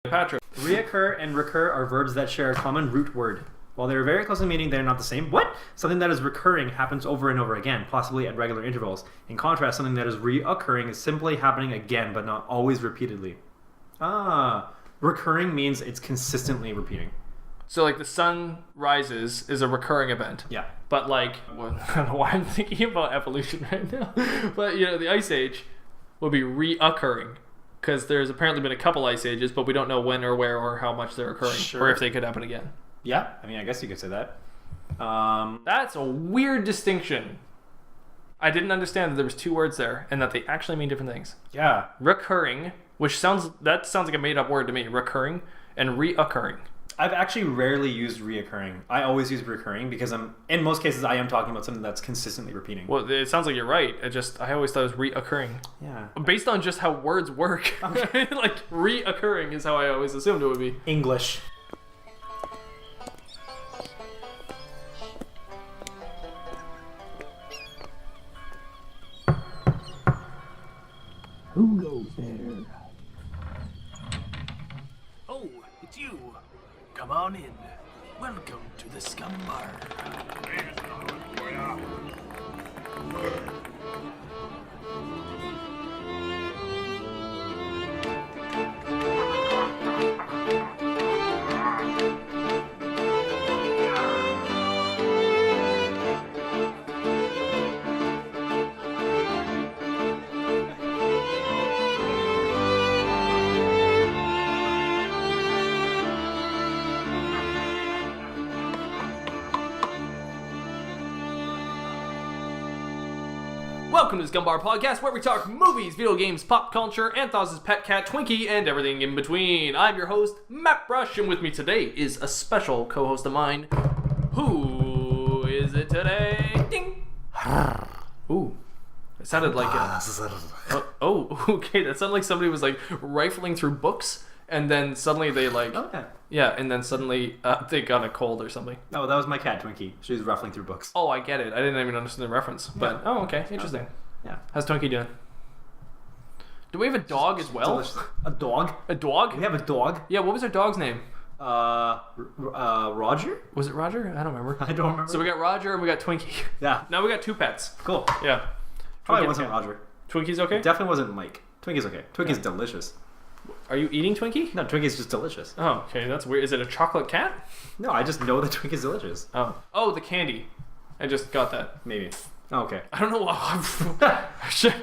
Patrick. Reoccur and recur are verbs that share a common root word. While they are very close in meaning, they are not the same. What? Something that is recurring happens over and over again, possibly at regular intervals. In contrast, something that is reoccurring is simply happening again, but not always repeatedly. Recurring means it's consistently repeating. So like the sun rises is a recurring event. Yeah. But like, well, I don't know why I'm thinking about evolution right now. But the Ice Age will be reoccurring. Because there's apparently been a couple ice ages, but we don't know when or where or how much they're occurring. Sure. Or if they could happen again. Yeah, I mean, I guess you could say that. That's a weird distinction. I didn't understand that there was two words there, and that they actually mean different things. Yeah. Recurring, which sounds like a made-up word to me. Recurring and reoccurring. I've actually rarely used reoccurring. I always use recurring because in most cases I am talking about something that's consistently repeating. Well, it sounds like you're right. I always thought it was reoccurring. Yeah. Based on just how words work. Okay. Like reoccurring is how I always assumed it would be. English. Who goes there? Oh, it's you. Come on in. Welcome to the Scumm Bar. Welcome to the Scumm Bar Podcast, where we talk movies, video games, pop culture, Anth0z's pet cat, Twinkie, and everything in between. I'm your host, Mattbrush, and with me today is a special co-host of mine. Who is it today? Ding! Ooh. It sounded like okay, that sounded like somebody was like rifling through books, and then suddenly they like... Oh, yeah. Yeah, and then suddenly they got a cold or something. Oh, that was my cat, Twinkie. She was ruffling through books. Oh, I get it. I didn't even understand the reference. But, oh, okay. Interesting. Yeah. How's Twinkie doing? Do we have a dog as well? Delicious. A dog? A dog? We have a dog. Yeah, what was our dog's name? Roger? Was it Roger? I don't remember. I don't remember. So we got Roger and we got Twinkie. Yeah. Now we got two pets. Cool. Yeah. Probably wasn't Roger. Twinkie's okay? It definitely wasn't Mike. Twinkie's okay. Twinkie's delicious. Are you eating Twinkie? No, Twinkie's just delicious. Oh, okay. That's weird. Is it a chocolate cat? No, I just know that Twinkie's delicious. Oh, the candy. I just got that. Maybe. Oh, okay. I don't know why.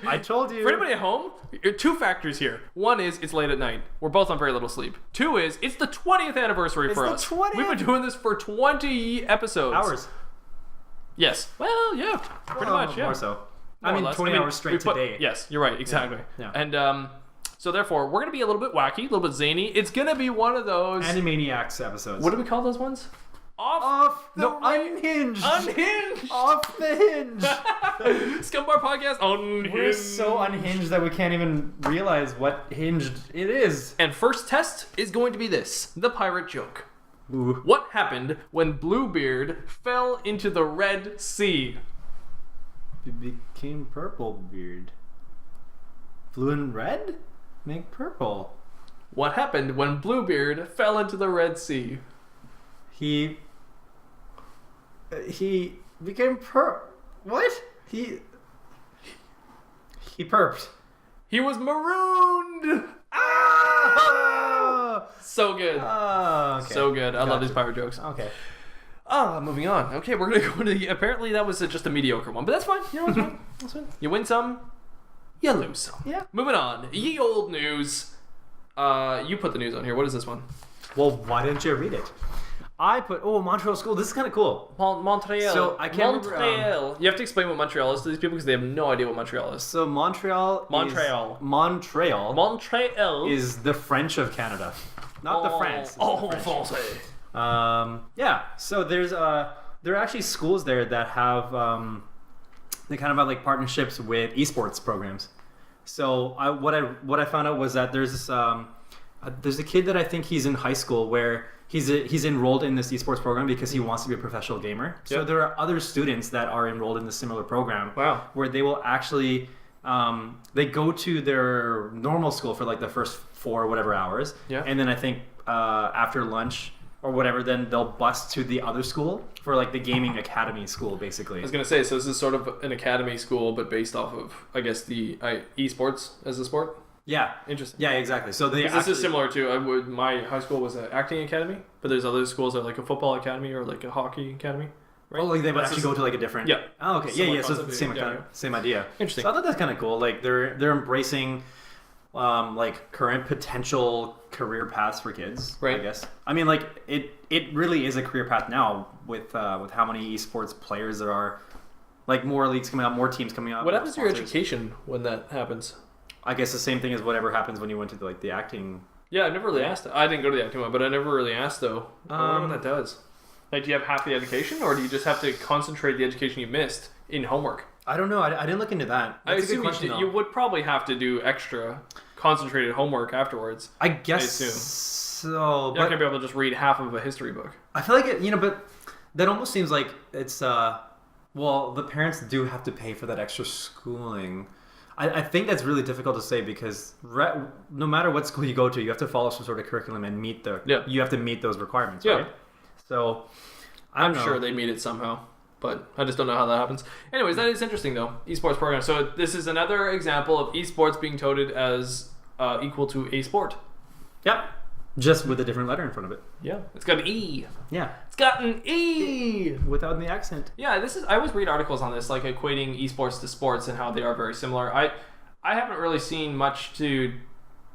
I told you. For anybody at home, two factors here. One is it's late at night. We're both on very little sleep. Two is it's the 20th anniversary for us. It's the 20th? We've been doing this for 20 episodes. Hours. Yes. Well, yeah. Pretty much, yeah. More so. More I mean, 20 hours straight today. Yes, you're right. Exactly. Yeah. And so therefore, we're going to be a little bit wacky, a little bit zany. It's going to be one of those... Animaniacs episodes. What do we call those ones? Unhinged. Unhinged. Off the hinge. Scumm Bar Podcast unhinged. We're so unhinged that we can't even realize what hinged it is. And first test is going to be this. The pirate joke. Ooh. What happened when Bluebeard fell into the Red Sea? It became purple beard. Blue and red make purple. What happened when Bluebeard fell into the Red Sea? He became What? He perped. He was marooned. Ah! So good. Okay. So good. I love these pirate jokes. Okay. Moving on. Okay, we're gonna go into the... Apparently that was just a mediocre one, but that's fine. You know, it's fine. That's fine. You win some, you lose some. Yeah. Moving on. Ye old news. You put the news on here. What is this one? Well, why didn't you read it? I put Montreal School. This is kind of cool. Montreal. So I can't Montreal. You have to explain what Montreal is to these people because they have no idea what Montreal is. So Montreal is the French of Canada, not the France. Français. Yeah. So there are actually schools there that have they kind of have like partnerships with esports programs. So what I found out was that there's a kid that I think he's in high school where he's enrolled in this esports program because he wants to be a professional gamer. So there are other students that are enrolled in the similar program. Wow. Where they will actually they go to their normal school for like the first 4 or whatever hours. Yeah. And then I think after lunch or whatever, then they'll bus to the other school for like the gaming academy school, basically. I was gonna say, so this is sort of an academy school, but based off of, I guess, the esports as a sport. Yeah. Interesting. Yeah, exactly. So this is similar to my high school was an acting academy, but there's other schools that are like a football academy or like a hockey academy. Right? Oh, like they would actually go to like a different. Yeah. Oh, okay. Similar Yeah. So it's concept, the same yeah, kind of same idea. Interesting. So I thought that's kind of cool. Like they're embracing like current potential career paths for kids. Right. I guess. I mean, like it really is a career path now with how many esports players there are. Like more leagues coming out, more teams coming out. What more happens to your sponsors. education when that happens? I guess the same thing as whatever happens when you went to like the acting. Yeah, I never really asked. I didn't go to the acting one, but I never really asked though. I wonder what that does. Like, do you have half the education, or do you just have to concentrate the education you missed in homework? I don't know. I didn't look into that. I That's a good assume question, you though. would probably have to do extra concentrated homework afterwards. I guess assume. so. You're not But gonna be able to just read half of a history book. I feel like but that almost seems like it's well, the parents do have to pay for that extra schooling. I think that's really difficult to say because no matter what school you go to, you have to follow some sort of curriculum and meet you have to meet those requirements, Yeah. right? So I'm sure they meet it somehow, but I just don't know how that happens. Anyways, that is interesting though. Esports program. So this is another example of esports being touted as equal to a sport. Yep. Just with a different letter in front of it. Yeah, it's got an E. Yeah. It's got an E. Without the accent. Yeah, I always read articles on this, like equating esports to sports and how they are very similar. I haven't really seen much to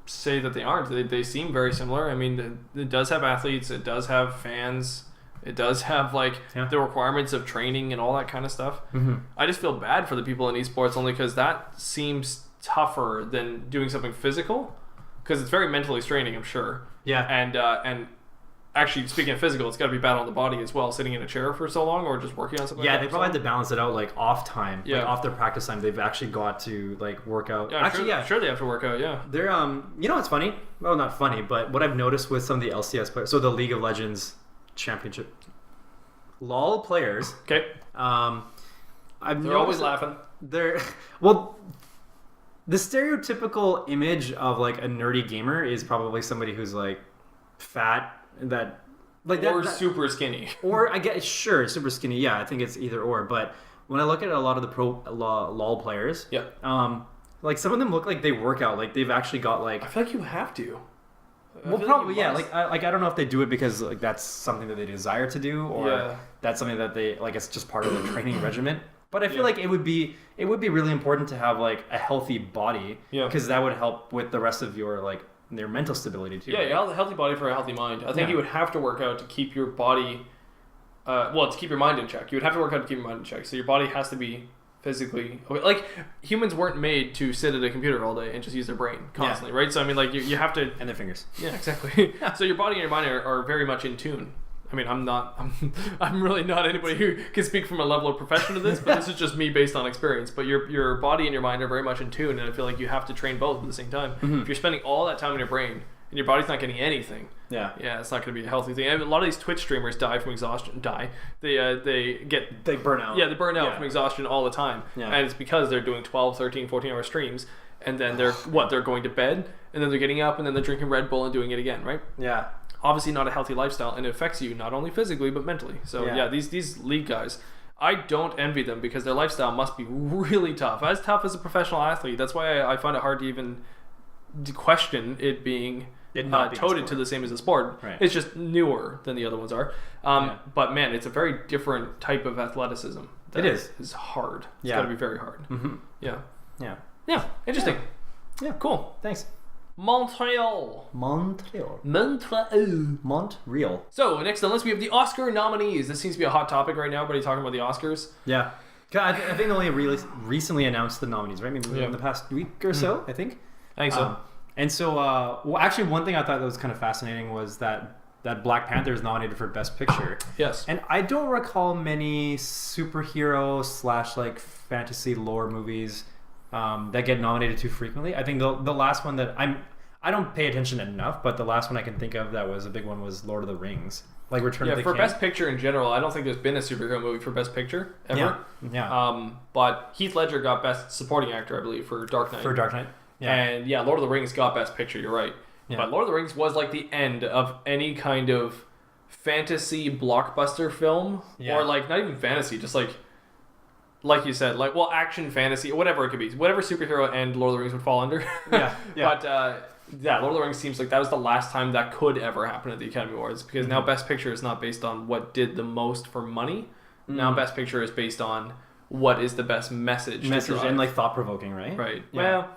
say that they aren't. They seem very similar. I mean, it does have athletes. It does have fans. It does have the requirements of training and all that kind of stuff. Mm-hmm. I just feel bad for the people in esports only because that seems tougher than doing something physical because it's very mentally straining, I'm sure. Yeah. And actually, speaking of physical, it's got to be bad on the body as well, sitting in a chair for so long or just working on something. Yeah, like they that. probably had to balance it out like off time, Yeah. like off their practice time. They've actually got to like work out. Yeah, actually, sure they have to work out. Yeah, they're you know what's funny? Well, not funny, but what I've noticed with some of the LCS players, so the League of Legends Championship, LOL players. Okay. They're always laughing. They're the stereotypical image of like a nerdy gamer is probably somebody who's like fat Or super skinny. or I guess sure super skinny. Yeah, I think it's either or. But when I look at a lot of the pro LOL players, Yeah. like some of them look like they work out. Like they've actually got I feel like you have to. well, probably yeah. Like I don't know if they do it because like that's something that they desire to do, or that's something that they like. It's just part of their training regimen. But I feel like it would be really important to have like a healthy body, because that would help with the rest of your like their mental stability too. Yeah, a healthy body for a healthy mind. I think you would have to work out to keep your body, to keep your mind in check. You would have to work out to keep your mind in check. So your body has to be physically okay. Like humans weren't made to sit at a computer all day and just use their brain constantly, right? So I mean, like you have to And their fingers. Yeah, exactly. So your body and your mind are very much in tune. I mean, I'm really not anybody who can speak from a level of profession to this, but this is just me based on experience. But your body and your mind are very much in tune, and I feel like you have to train both at the same time. Mm-hmm. If you're spending all that time in your brain and your body's not getting anything, yeah, it's not going to be a healthy thing. And a lot of these Twitch streamers die from exhaustion. They burn out. Yeah, they burn out from exhaustion all the time, and it's because they're doing 12, 13, 14-hour streams, and then they're going to bed, and then they're getting up, and then they're drinking Red Bull and doing it again, right? Yeah. Obviously not a healthy lifestyle, and it affects you not only physically but mentally. So these league guys, I don't envy them because their lifestyle must be really tough as a professional athlete. That's why I find it hard to even question it being touted to the same as a sport. Right. It's just newer than the other ones are. But man, it's a very different type of athleticism. It is. It's hard. It's got to be very hard. Mm-hmm. Yeah. Interesting. Yeah. Cool. Thanks. Montreal. So next on the list we have the Oscar nominees. This seems to be a hot topic right now. Everybody talking about the Oscars. Yeah. I think they only recently announced the nominees, right? Maybe in the past week or so, I think. I think so. And so, well, actually, one thing I thought that was kind of fascinating was that Black Panther is nominated for Best Picture. Yes. And I don't recall many superhero / like fantasy lore movies that get nominated too frequently. I think the last one that I don't pay attention enough, but the last one I can think of that was a big one was Lord of the Rings. Like Return of the for King. Best Picture in general, I don't think there's been a superhero movie for Best Picture ever. Yeah. But Heath Ledger got Best Supporting Actor, I believe, for Dark Knight. For Dark Knight. Yeah. And yeah, Lord of the Rings got Best Picture, you're right. Yeah. But Lord of the Rings was like the end of any kind of fantasy blockbuster film. Yeah. Or like, not even fantasy, just like you said, like, well, action, fantasy, whatever it could be. Whatever superhero and Lord of the Rings would fall under. Yeah. But Lord of the Rings seems like that was the last time that could ever happen at the Academy Awards, because now Best Picture is not based on what did the most for money. Now Best Picture is based on what is the best message and like thought-provoking, right? Right. Yeah. Well,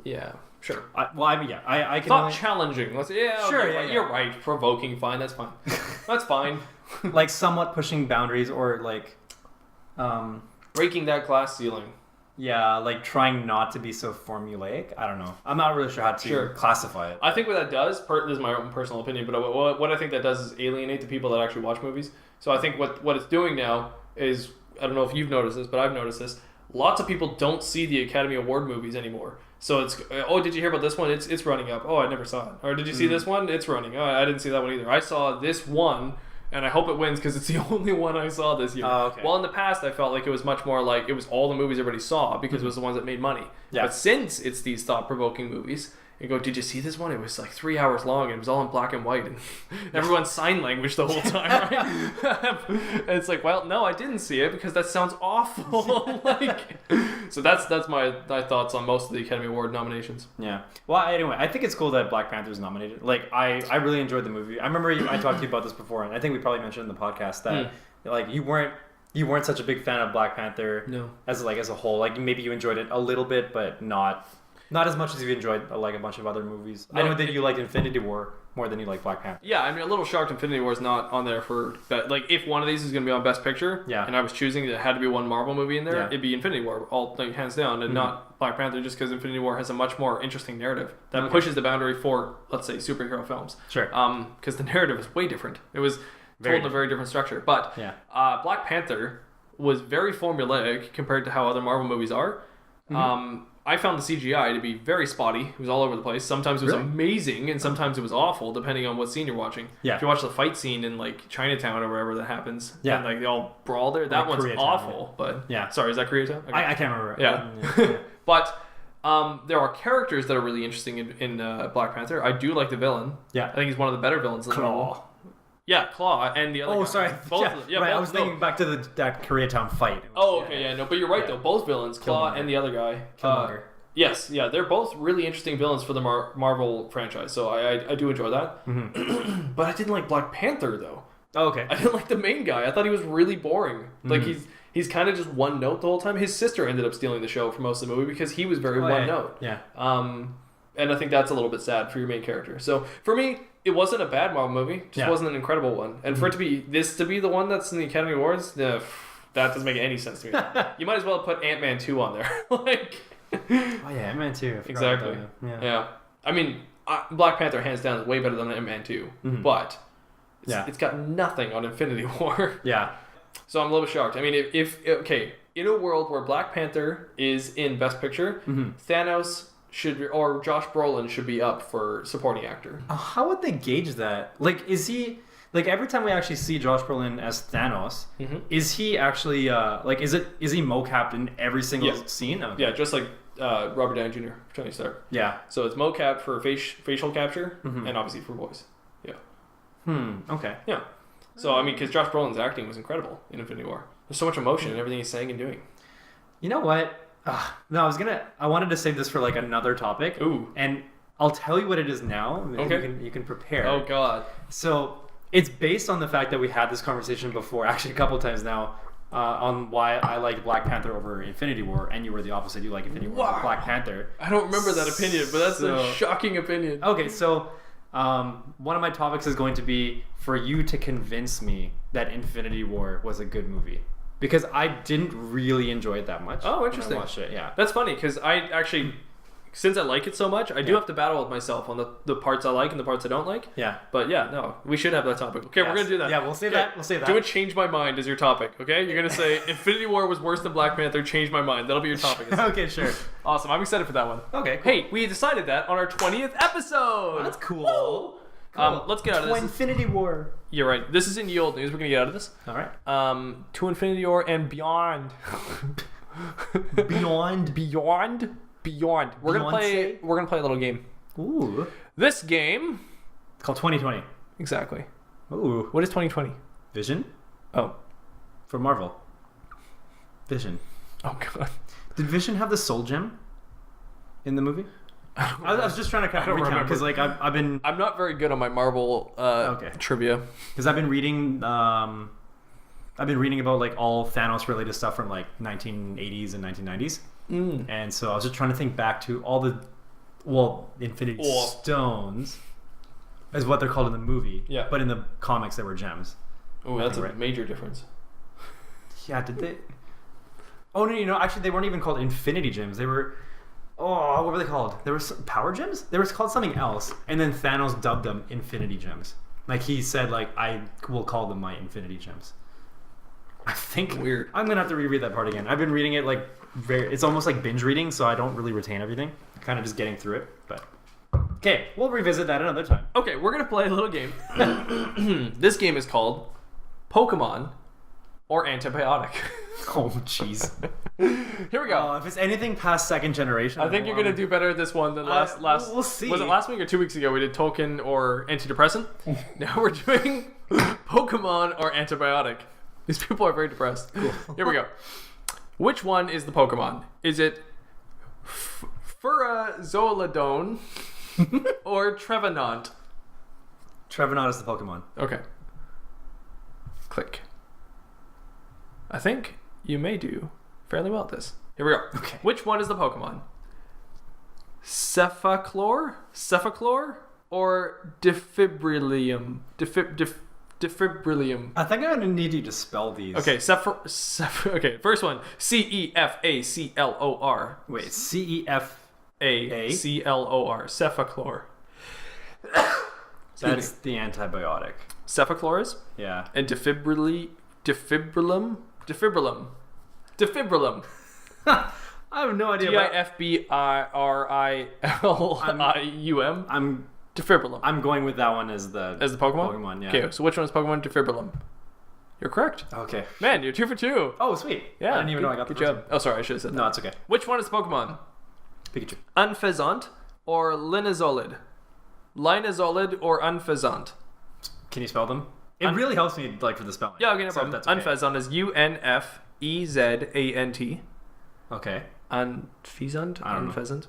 yeah, sure. I can Thought only... challenging. Let's Sure, okay, you're right. Provoking, fine. That's fine. That's fine. like somewhat pushing boundaries or like breaking that glass ceiling. Yeah, like trying not to be so formulaic. I don't know. I'm not really sure how to classify it. I think what that does, this is my own personal opinion, but what I think that does is alienate the people that actually watch movies. So I think what it's doing now is, I don't know if you've noticed this, but I've noticed this. Lots of people don't see the Academy Award movies anymore. So it's, oh, did you hear about this one? It's running up. Oh, I never saw it. Or did you see this one? It's running. Oh, I didn't see that one either. I saw this one, and I hope it wins because it's the only one I saw this year. Oh, okay. Well, in the past, I felt like it was much more like it was all the movies everybody saw because it was the ones that made money. Yeah. But since it's these thought-provoking movies, you go, did you see this one? It was like 3 hours long and it was all in black and white and everyone's sign language the whole time, right? And it's like, well, no, I didn't see it because that sounds awful. So that's my thoughts on most of the Academy Award nominations. Yeah. Well, anyway, I think it's cool that Black Panther's nominated. Like, I really enjoyed the movie. I remember I talked to you about this before, and I think we probably mentioned in the podcast that like you weren't such a big fan of Black Panther as a whole. Like maybe you enjoyed it a little bit, but not as much as you enjoyed like a bunch of other movies. I know that you liked Infinity War more than you like Black Panther. Yeah, I mean, a little shocked Infinity War is not on there for that. Like, if one of these is going to be on Best Picture, and I was choosing that had to be one Marvel movie in there, it'd be Infinity War, all like hands down, and not Black Panther, just because Infinity War has a much more interesting narrative that pushes the boundary for, let's say, superhero films. Sure. Because the narrative is way different. It was told in a very different structure. But Black Panther was very formulaic compared to how other Marvel movies are. I found the CGI to be very spotty. It was all over the place. Sometimes it was amazing, and sometimes it was awful, depending on what scene you're watching. Yeah. If you watch the fight scene in like Chinatown or wherever that happens, and like they all brawl there, that one's awful. But sorry, is that Koreatown? Okay. I can't remember. Yeah. But there are characters that are really interesting in Black Panther. I do like the villain. Yeah. I think he's one of the better villains in the Marvel. Yeah, Claw and the other guy. Sorry. Both right, I was thinking back to that Koreatown fight. But you're right though. Both villains, Claw and the other guy. Killmonger. Yes, they're both really interesting villains for the Marvel franchise, so I do enjoy that. But I didn't like Black Panther though. Oh, okay. I didn't like the main guy. I thought he was really boring. Like he's kind of just one note the whole time. His sister ended up stealing the show for most of the movie because he was very one note. Yeah. And I think that's a little bit sad for your main character. So for me, it wasn't a bad Marvel movie. It just wasn't an incredible one. And for it to be the one that's in the Academy Awards, that doesn't make any sense to me. You might as well put Ant-Man 2 on there. Ant-Man 2. Exactly. Yeah. I mean, Black Panther hands down is way better than Ant-Man 2, but it's got nothing on Infinity War. Yeah. So I'm a little bit shocked. I mean, if in a world where Black Panther is in Best Picture, Thanos or Josh Brolin should be up for supporting actor. How would they gauge that? Like, is he... Like, every time we actually see Josh Brolin as Thanos, is he actually, is he mocapped in every single scene? Okay. Yeah, just like Robert Downey Jr. for Tony Stark. Yeah. So it's mocapped for facial capture and obviously for voice. Yeah. Okay. Yeah. So, I mean, because Josh Brolin's acting was incredible in Infinity War. There's so much emotion in everything he's saying and doing. You know what? No, I wanted to save this for, like, another topic. Ooh. And I'll tell you what it is now. Okay. You can prepare. Oh, God. So... It's based on the fact that we had this conversation before, actually a couple of times now, on why I like Black Panther over Infinity War, and you were the opposite. You like Infinity War over Black Panther. I don't remember that opinion, but that's a shocking opinion. Okay, so one of my topics is going to be for you to convince me that Infinity War was a good movie. Because I didn't really enjoy it that much. Oh, interesting. When I watched it, yeah. That's funny, because I actually since I like it so much, I do have to battle with myself on the parts I like and the parts I don't like. Yeah. But yeah, no, we should have that topic. Okay, we're gonna do that. Yeah, we'll save that. We'll save that. Do it. Change my mind as your topic. Okay, you're gonna say Infinity War was worse than Black Panther. Change my mind. That'll be your topic. Okay, sure. Awesome. I'm excited for that one. Okay. Cool. Hey, we decided that on our 20th episode. That's cool. Cool. Let's get out of this. Infinity War. You're right. This is in ye old news. We're gonna get out of this. All right. To Infinity War and beyond. Beyond. We're gonna play a little game. Ooh. This game. It's called 2020. Exactly. Ooh. What is 2020? Vision. Oh. For Marvel. Vision. Oh god. Did Vision have the soul gem in the movie? I was just trying to kind of recount because like I've been. I'm not very good on my Marvel trivia. Because I've been reading about like all Thanos related stuff from like 1980s and 1990s, and so I was just trying to think back to all the Infinity Stones is what they're called in the movie. Yeah. But in the comics, they were gems. Oh, that's a major difference. Yeah. Did they? Oh no! Actually, they weren't even called Infinity Gems. They were. Oh, what were they called? There were some Power Gems? They were called something else. And then Thanos dubbed them Infinity Gems. Like he said, like, I will call them my Infinity Gems. I think weird. I'm gonna have to reread that part again. I've been reading it like it's almost like binge reading, so I don't really retain everything. I'm kind of just getting through it. But okay, we'll revisit that another time. Okay, we're gonna play a little game. This game is called Pokemon or Antibiotic. Oh, jeez. Here we go. If it's anything past second generation, I think you're gonna do better at this one than last. We'll see. Was it last week or 2 weeks ago? We did token or antidepressant. Now we're doing Pokemon or Antibiotic. These people are very depressed. Cool. Here we go. Which one is the Pokemon? Is it Furazolidone or Trevenant? Trevenant is the Pokemon. Okay. Click. I think you may do fairly well at this. Here we go. Okay. Which one is the Pokemon? Cephaclor or Defibrilium? Defibrilium. I think I'm gonna need you to spell these. Okay, okay, first one. Cefaclor. Wait, Cefaclor. Cephaclor. That's the antibiotic. Cephaclor is? Yeah. And Defibrillum. I have no idea. Difbrilium. I'm Defibrillum. I'm going with that one as the Pokemon? Pokemon, yeah. Okay, so which one is Pokemon Defibrillum? You're correct. Okay. Man, you're 2 for 2. Oh, sweet. Yeah. I didn't even know I got the good job. one. Oh, sorry, I should have said that. No, it's okay. Which one is the Pokemon? Pikachu. Anth0z or Linazolid? Linazolid or Anth0z? Can you spell them? It really helps me like for the spelling. Yeah, okay, no problem. That's okay. Anth0z is UNFEZANT. Okay. Anth0z? I don't know. Anth0z.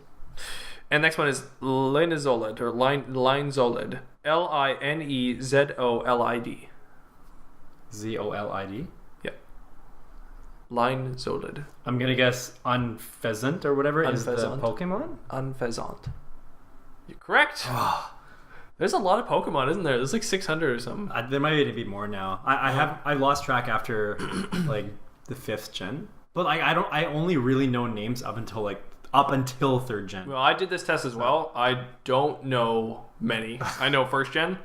And next one is Linazolid or Linezolid. LINEZOLID. ZOLID? Yeah. Linezolid. I'm gonna guess Unpheasant or whatever is the Unpheasant. Pokemon? Anth0z. You're correct. There's a lot of Pokemon, isn't there? There's like 600 or something. There might even be more now. I lost track after like the 5th gen. But like I only really know names up until 3rd gen. Well, I did this test as well. I don't know many. I know 1st gen,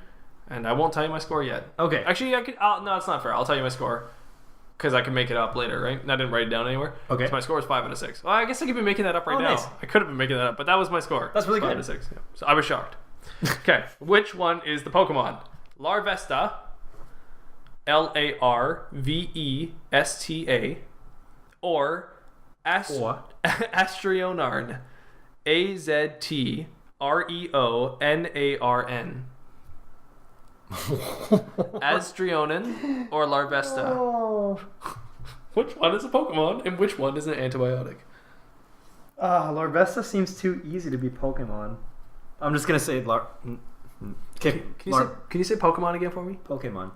and I won't tell you my score yet. Okay. Actually, I could. No, it's not fair. I'll tell you my score because I can make it up later, right? And I didn't write it down anywhere. Okay. So my score is 5 out of 6. Well, I guess I could be making that up right now. Nice. I could have been making that up, but that was my score. That's really 5 good. out of 6. Yeah. So I was shocked. Okay, which one is the Pokemon? Larvesta, Larvesta, or Astrionarn, Aztreonarn. Astrionin or Larvesta? Oh. Which one is a Pokemon and which one is an antibiotic? Larvesta seems too easy to be Pokemon. I'm just gonna say Can you say Pokemon again for me? Pokemon.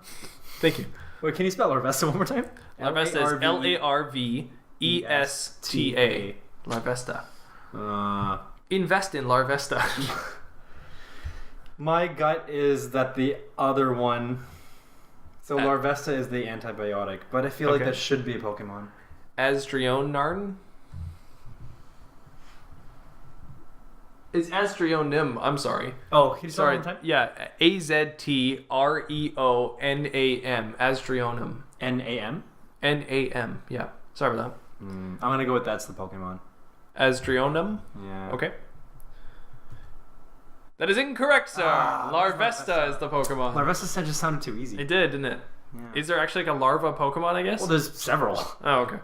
Thank you. Wait, can you spell Larvesta one more time? Larvesta is Larvesta. Larvesta. Invest in Larvesta. My gut is that the other one. So Larvesta is the antibiotic, but I feel like that should be a Pokemon. Astrionarn. Is Aztrionym. I'm sorry. Oh, can you spell Sorry. it one time? Yeah. AZTREONAM. Aztrionym. N-A-M? NAM. Yeah. Sorry about that. I'm going to go with that's the Pokemon. Aztrionym. Yeah. Okay. That is incorrect, sir. Larvesta is the Pokemon. Larvesta just sounded too easy. It did, didn't it? Yeah. Is there actually like a larva Pokemon, I guess? Well, there's several. Oh, okay.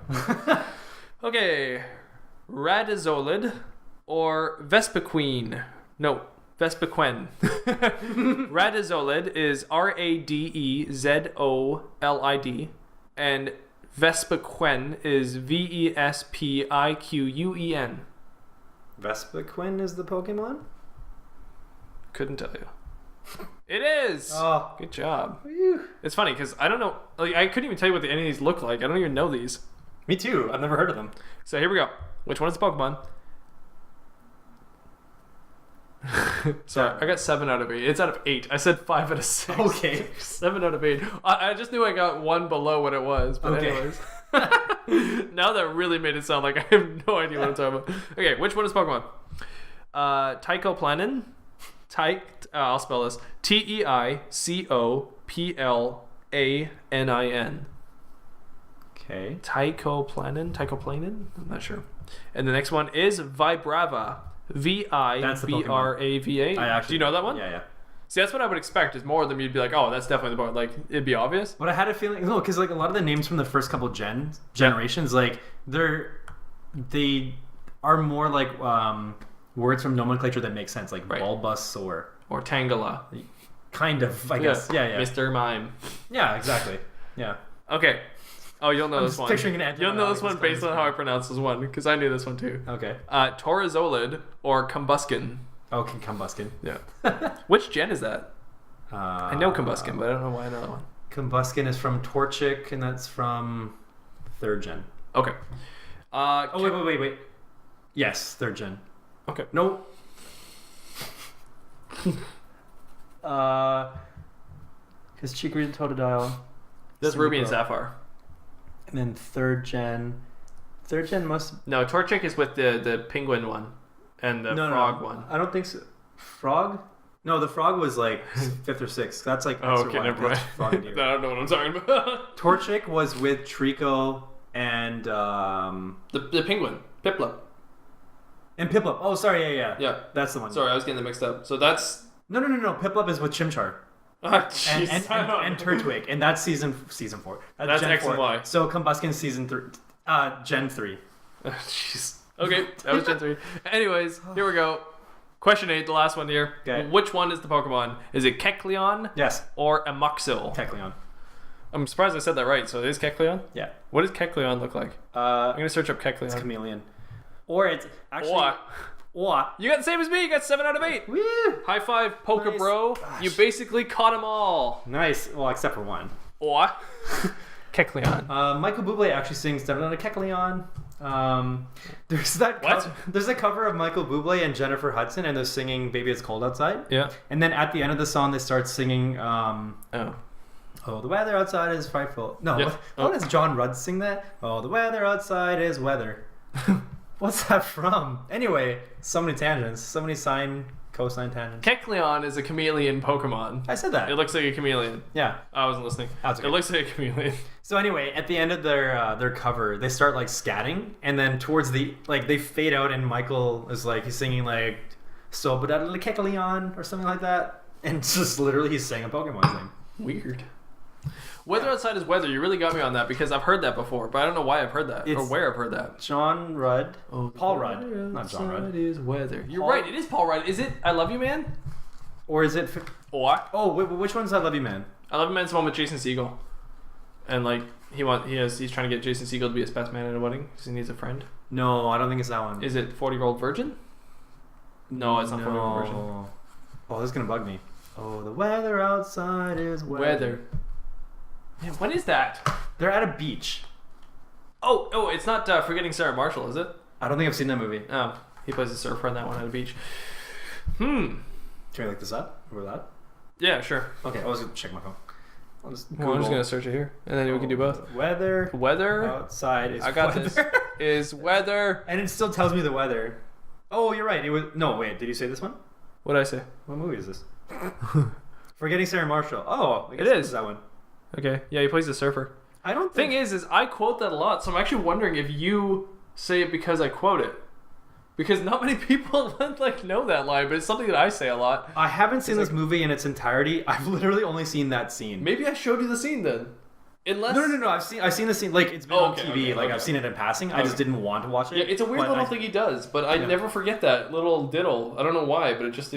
Okay. Radizolid or Vespiquen. No, Vespiquen. Radizolid is Radezolid, and Vespiquen is Vespiquen. Vespiquen is the Pokemon? Couldn't tell you. It is! Oh. Good job. Whew. It's funny because I don't know. Like, I couldn't even tell you what any of these look like. I don't even know these. Me too. I've never heard of them. So here we go. Which one is the Pokemon? Sorry, I got 7 out of 8. It's out of 8. I said 5 out of 6. Okay. 7 out of 8. I just knew I got 1 below what it was. But Okay. anyways. Now that really made it sound like I have no idea what I'm talking about. Okay, which one is Pokemon? Tycoplanin. I'll spell this. Teicoplanin. Okay. Tycoplanin? I'm not sure. And the next one is Vibrava. Vibrava. Do you know that one? Yeah. See, that's what I would expect. Is more of them you'd be like, oh, that's definitely the Pokemon. Like, it'd be obvious. But I had a feeling, no, because like a lot of the names from the first couple generations, like they are more like words from nomenclature that make sense, like Right. Bulbasaur. Or Tangela. Kind of, I guess. Yeah. Mr. Mime. Yeah, exactly. Yeah. Okay. Oh, you'll know I'm this just one. picturing an antibiotic You'll know this one that's based going on how I pronounce this one, because I knew this one too. Okay. Torazolid or Combuskin. Okay, Combuskin. Yeah. Which gen is that? I know Combuskin, but I don't know why I know that one. Combuskin is from Torchic, and that's from 3rd gen. Okay. Wait. Yes, 3rd gen. Okay. No. Because Chikorita and Totodile. That's Ruby and Synchro. Sapphire. And then 3rd gen. 3rd gen must. No, Torchic is with the penguin one and the frog one. I don't think so. Frog? No, the frog was like 5th or 6th. That's like. Oh, Extra okay, One. never mind. That's Frog and I Deer. don't know what I'm talking about. Torchic was with Trico and the penguin, Piplup. Piplup. Oh, sorry, yeah. Yeah. That's the one. Sorry, I was getting them mixed up. So that's. No. Piplup is with Chimchar. Jeez. And Turtwig, and that's season 4. That's Gen X and 4. Y. So Combuskin season 3, Gen 3. Jeez. Okay, that was Gen 3. Anyways, here we go. Question 8, the last one here. Okay. Which one is the Pokemon? Is it Kecleon Yes, or Amoxil? Kecleon. I'm surprised I said that right. So it is Kecleon? Yeah. What does Kecleon look like? I'm going to search up It's Kecleon. chameleon. Or it's actually. Or. You got the same as me. You got 7 out of 8. Woo! High five, Poker Nice. Bro. Gosh. You basically caught them all. Nice. Well, except for one. Or Kecleon. Michael Bublé actually sings "Down on a Kecleon." There's that. What? There's a cover of Michael Bublé and Jennifer Hudson, and they're singing "Baby It's Cold Outside." Yeah. And then at the end of the song, they start singing. Oh. Oh, the weather outside is frightful. No, Yeah. what does John Rudd sing that? Oh, the weather outside is weather. What's that from? Anyway, so many tangents, so many cosine tangents. Kecleon is a chameleon Pokemon. I said that. It looks like a chameleon. Yeah. I wasn't listening. That's okay. It looks like a chameleon. So anyway, at the end of their cover, they start like scatting, and then towards the they fade out, and Michael is like he's singing like "So but the Kecleon" or something like that, and it's just literally he's saying a Pokemon's name. Weird. Weather outside is weather. You really got me on that because I've heard that before, but I don't know why I've heard that or It's- where I've heard that. John Rudd. Oh, Paul Rudd, not John Rudd. Is weather. You're Paul- right. It is Paul Rudd. Is it I Love You Man? Or is it? Or Oh, which one's I Love You Man? I Love You Man's the one with Jason Segel, and like he's trying to get Jason Segel to be his best man at a wedding because he needs a friend. No, I don't think it's that one. Is it 40-Year-Old Virgin? No, it's not 40-Year-Old Virgin. Oh, this is gonna bug me. Oh, the weather outside is Weather. Man, what is that? They're at a beach. Oh, it's not Forgetting Sarah Marshall, is it? I don't think I've seen that movie. Oh, he plays a surfer on that one at a beach. Can we look this up? Over that? Yeah, sure. Okay, I was gonna check my phone. I'll just Well, I'm just gonna search it here, and then we can do both. Weather Weather. outside is I got weather. this. Is weather. And it still tells me the weather. Oh, you're right. It was no. Wait, did you say this one? What did I say? What movie is this? Forgetting Sarah Marshall. Oh, I guess It this is. that one. Okay. Yeah, he plays the surfer. I don't Thing think. is I quote that a lot, so I'm actually wondering if you say it because I quote it. Because not many people like know that line, but it's something that I say a lot. I haven't seen It's this movie in its entirety. I've literally only seen that scene. Maybe I showed you the scene then. Unless No. I've seen the scene. Like it's been Oh, on okay, TV. okay, like okay. I've seen it in passing. I just Okay. didn't want to watch it. Yeah, it's a weird but little I- thing he does, but I never forget that little diddle. I don't know why, but it just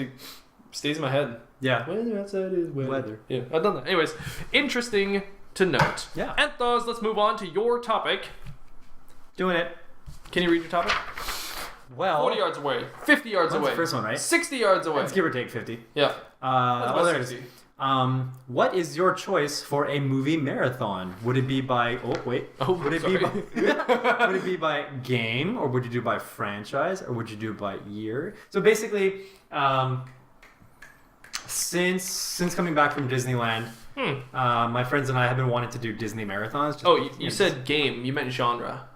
stays in my head. Yeah. Weather outside is Weather. Yeah, I've done that. Anyways, interesting to note. Yeah. Anth0z, let's move on to your topic. Doing it. Can you read your topic? Well. 40 yards away, 50 yards That's away. the first one, right? 60 yards away. Let's give or take 50. Yeah. That's Oh, about there it is. 60. What is your choice for a movie marathon? Would it be by? Oh wait. Oh, would it sorry. be would it be by game, or would you do by franchise, or would you do by year? So basically, since coming back from Disneyland, my friends and I have been wanting to do Disney marathons. Just, Oh, you said game. You meant genre.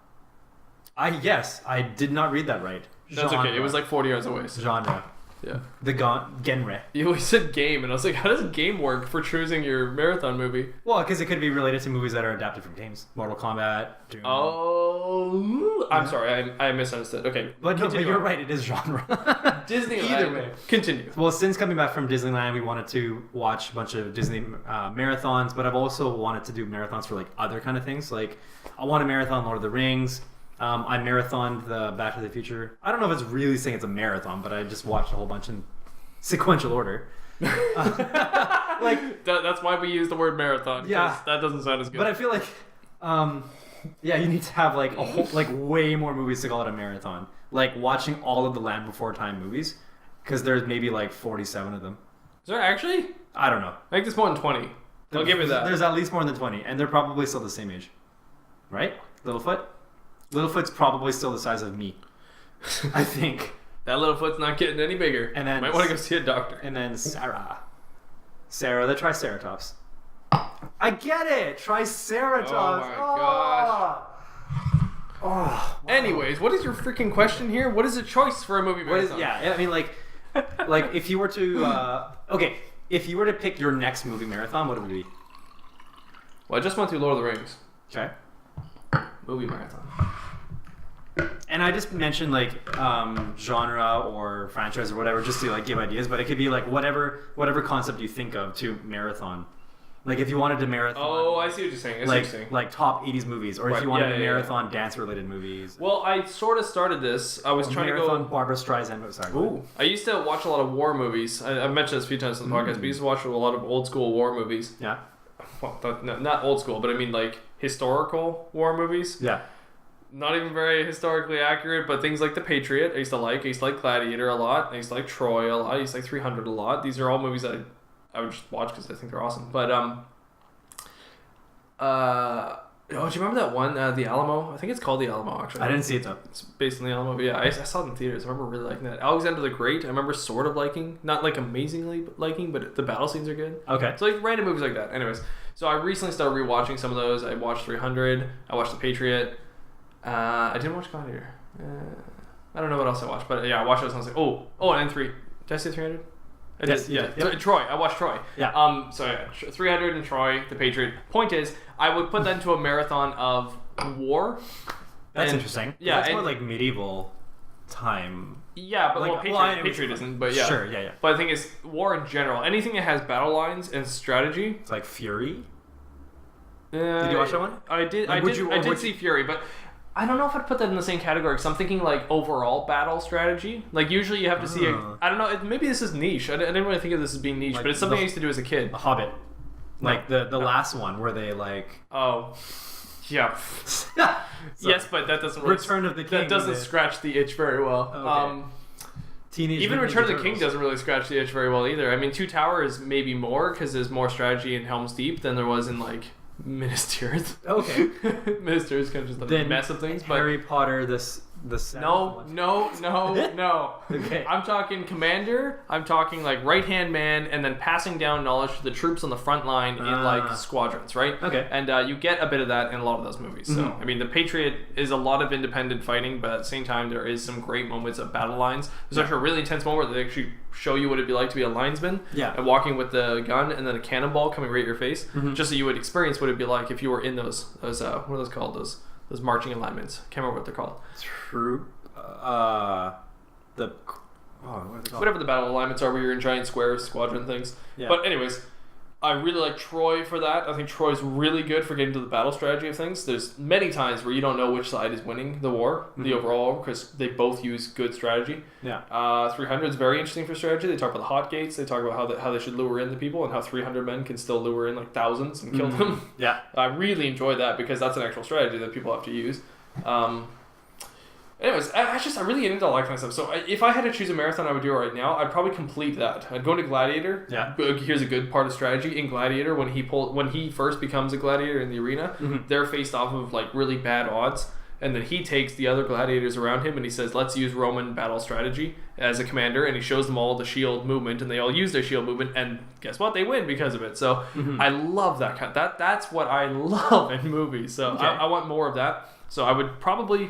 Yes, I did not read that right. That's okay. It was like 40 yards away. So. genre. Yeah. The genre. You always said game, and I was like, how does game work for choosing your marathon movie? Well, because it could be related to movies that are adapted from games. Mortal Kombat, Doom. Oh, I'm sorry, I misunderstood. Okay, But no, but continue you're on. right, it is genre. Disneyland. Either way. Continue. Well, since coming back from Disneyland, we wanted to watch a bunch of Disney marathons, but I've also wanted to do marathons for like other kind of things. Like, I want to marathon Lord of the Rings. I marathoned the Back to the Future. I don't know if it's really saying it's a marathon, but I just watched a whole bunch in sequential order. Like, That's why we use the word marathon. 'cause Yeah. that doesn't sound as good. but I feel like, yeah, you need to have like a whole, like way more movies to call it a marathon. Like watching all of the Land Before Time movies, because there's maybe like 47 of them. Is there actually? I don't know. I think there's more than 20. I'll give you that. There's at least more than 20, and they're probably still the same age, right? Littlefoot. Littlefoot's probably still the size of me, I think. That little foot's not getting any bigger. And then- might want to go see a doctor. And then Sarah, the Triceratops. I get it, Triceratops. Oh my gosh. Oh, wow. Anyways, what is your freaking question here? What is a choice for a movie What is? marathon? Yeah, I mean, like if you were to, okay, if you were to pick your next movie marathon, what would it be? Well, I just went through Lord of the Rings. Okay. Movie marathon. And I just mentioned like genre or franchise or whatever, just to like give ideas. But it could be like whatever concept you think of to marathon. Like if you wanted to marathon. Oh, I see what you're saying. I see what you're like saying. like top 80s movies, or Right, if you wanted yeah, to yeah, marathon dance related movies. Well, I sort of started this. I was trying marathon to go. Barbara Streisand. Sorry. Ooh. I used to watch a lot of war movies. I've mentioned this a few times on the podcast, but I used to watch a lot of old school war movies. Yeah. Well, not old school, but I mean like historical war movies. Yeah. Not even very historically accurate, but things like The Patriot, I used to like. I used to like Gladiator a lot. I used to like Troy a lot. I used to like 300 a lot. These are all movies that I would just watch because I think they're awesome. But oh, do you remember that one, The Alamo? I think it's called The Alamo, actually. I didn't see it though. It's based on The Alamo, but yeah, I saw it in theaters. I remember really liking that. Alexander the Great, I remember sort of liking, not like amazingly liking, but the battle scenes are good. Okay. So like random movies like that. Anyways, so I recently started rewatching some of those. I watched 300. I watched The Patriot. I didn't watch Gladiator. I don't know what else I watched, but yeah, I watched those and I was like, oh, and 3. Did I say 300? I Yes, did, you yeah. did. Yep. Troy. I watched Troy. Yeah. So yeah, 300 and Troy, The Patriot. Point is, I would put that into a marathon of war. That's And- interesting. Yeah, That's and- more like medieval time. Yeah, but Like, well, Patriot, well, I- Patriot isn't, but yeah. Sure. Yeah. But the thing is, war in general, anything that has battle lines and strategy. It's like Fury. Did you watch that one? I did. Like, I would did. you- I or did would see Fury, but I don't know if I'd put that in the same category. Because I'm thinking like overall battle strategy. Like usually you have to see. I don't know. Maybe this is niche. I didn't really think of this as being niche, Like but it's something the- I used to do as a kid. The Hobbit. Like the last one where they like Oh, yeah. So, Yes, but that doesn't really, Return of the King. that doesn't with scratch the itch very well. Okay. Teenage Even Mutant Return of the Ninja King Turtles. doesn't really scratch the itch very well either. I mean, Two Towers maybe more because there's more strategy in Helm's Deep than there was in like Minas Tirith. Okay. Minas Tirith is kind of just a Then mess of things, but Harry Potter, the seventh No, one. no. Okay. I'm talking commander. I'm talking like right-hand man, and then passing down knowledge to the troops on the front line in like squadrons, right? Okay. And you get a bit of that in a lot of those movies. So I mean, the Patriot is a lot of independent fighting, but at the same time, there is some great moments of battle lines. There's actually a really intense moment where they actually show you what it'd be like to be a linesman, and walking with the gun, and then a cannonball coming right at your face, just so you would experience what it'd be like if you were in those what are those called? Those marching alignments. Can't remember what they're called. Troop. What are they called? Whatever the battle alignments are, where you're in giant squares, squadron things. Yeah. But anyways, I really like Troy for that. I think Troy's really good for getting to the battle strategy of things. There's many times where you don't know which side is winning the war, the overall, because they both use good strategy. Yeah. 300 is very interesting for strategy. They talk about the hot gates. They talk about how they should lure in the people, and how 300 men can still lure in like thousands and kill them. Yeah. I really enjoy that because that's an actual strategy that people have to use. Anyways, I really get into all that kind of stuff. So if I had to choose a marathon I would do it right now, I'd probably complete that. I'd go into Gladiator. Yeah. Here's a good part of strategy. In Gladiator, when he first becomes a gladiator in the arena, they're faced off of like really bad odds. And then he takes the other gladiators around him and he says, let's use Roman battle strategy as a commander. And he shows them all the shield movement, and they all use their shield movement. And guess what? They win because of it. So I love that kind of, that's what I love in movies. So I want more of that. So I would probably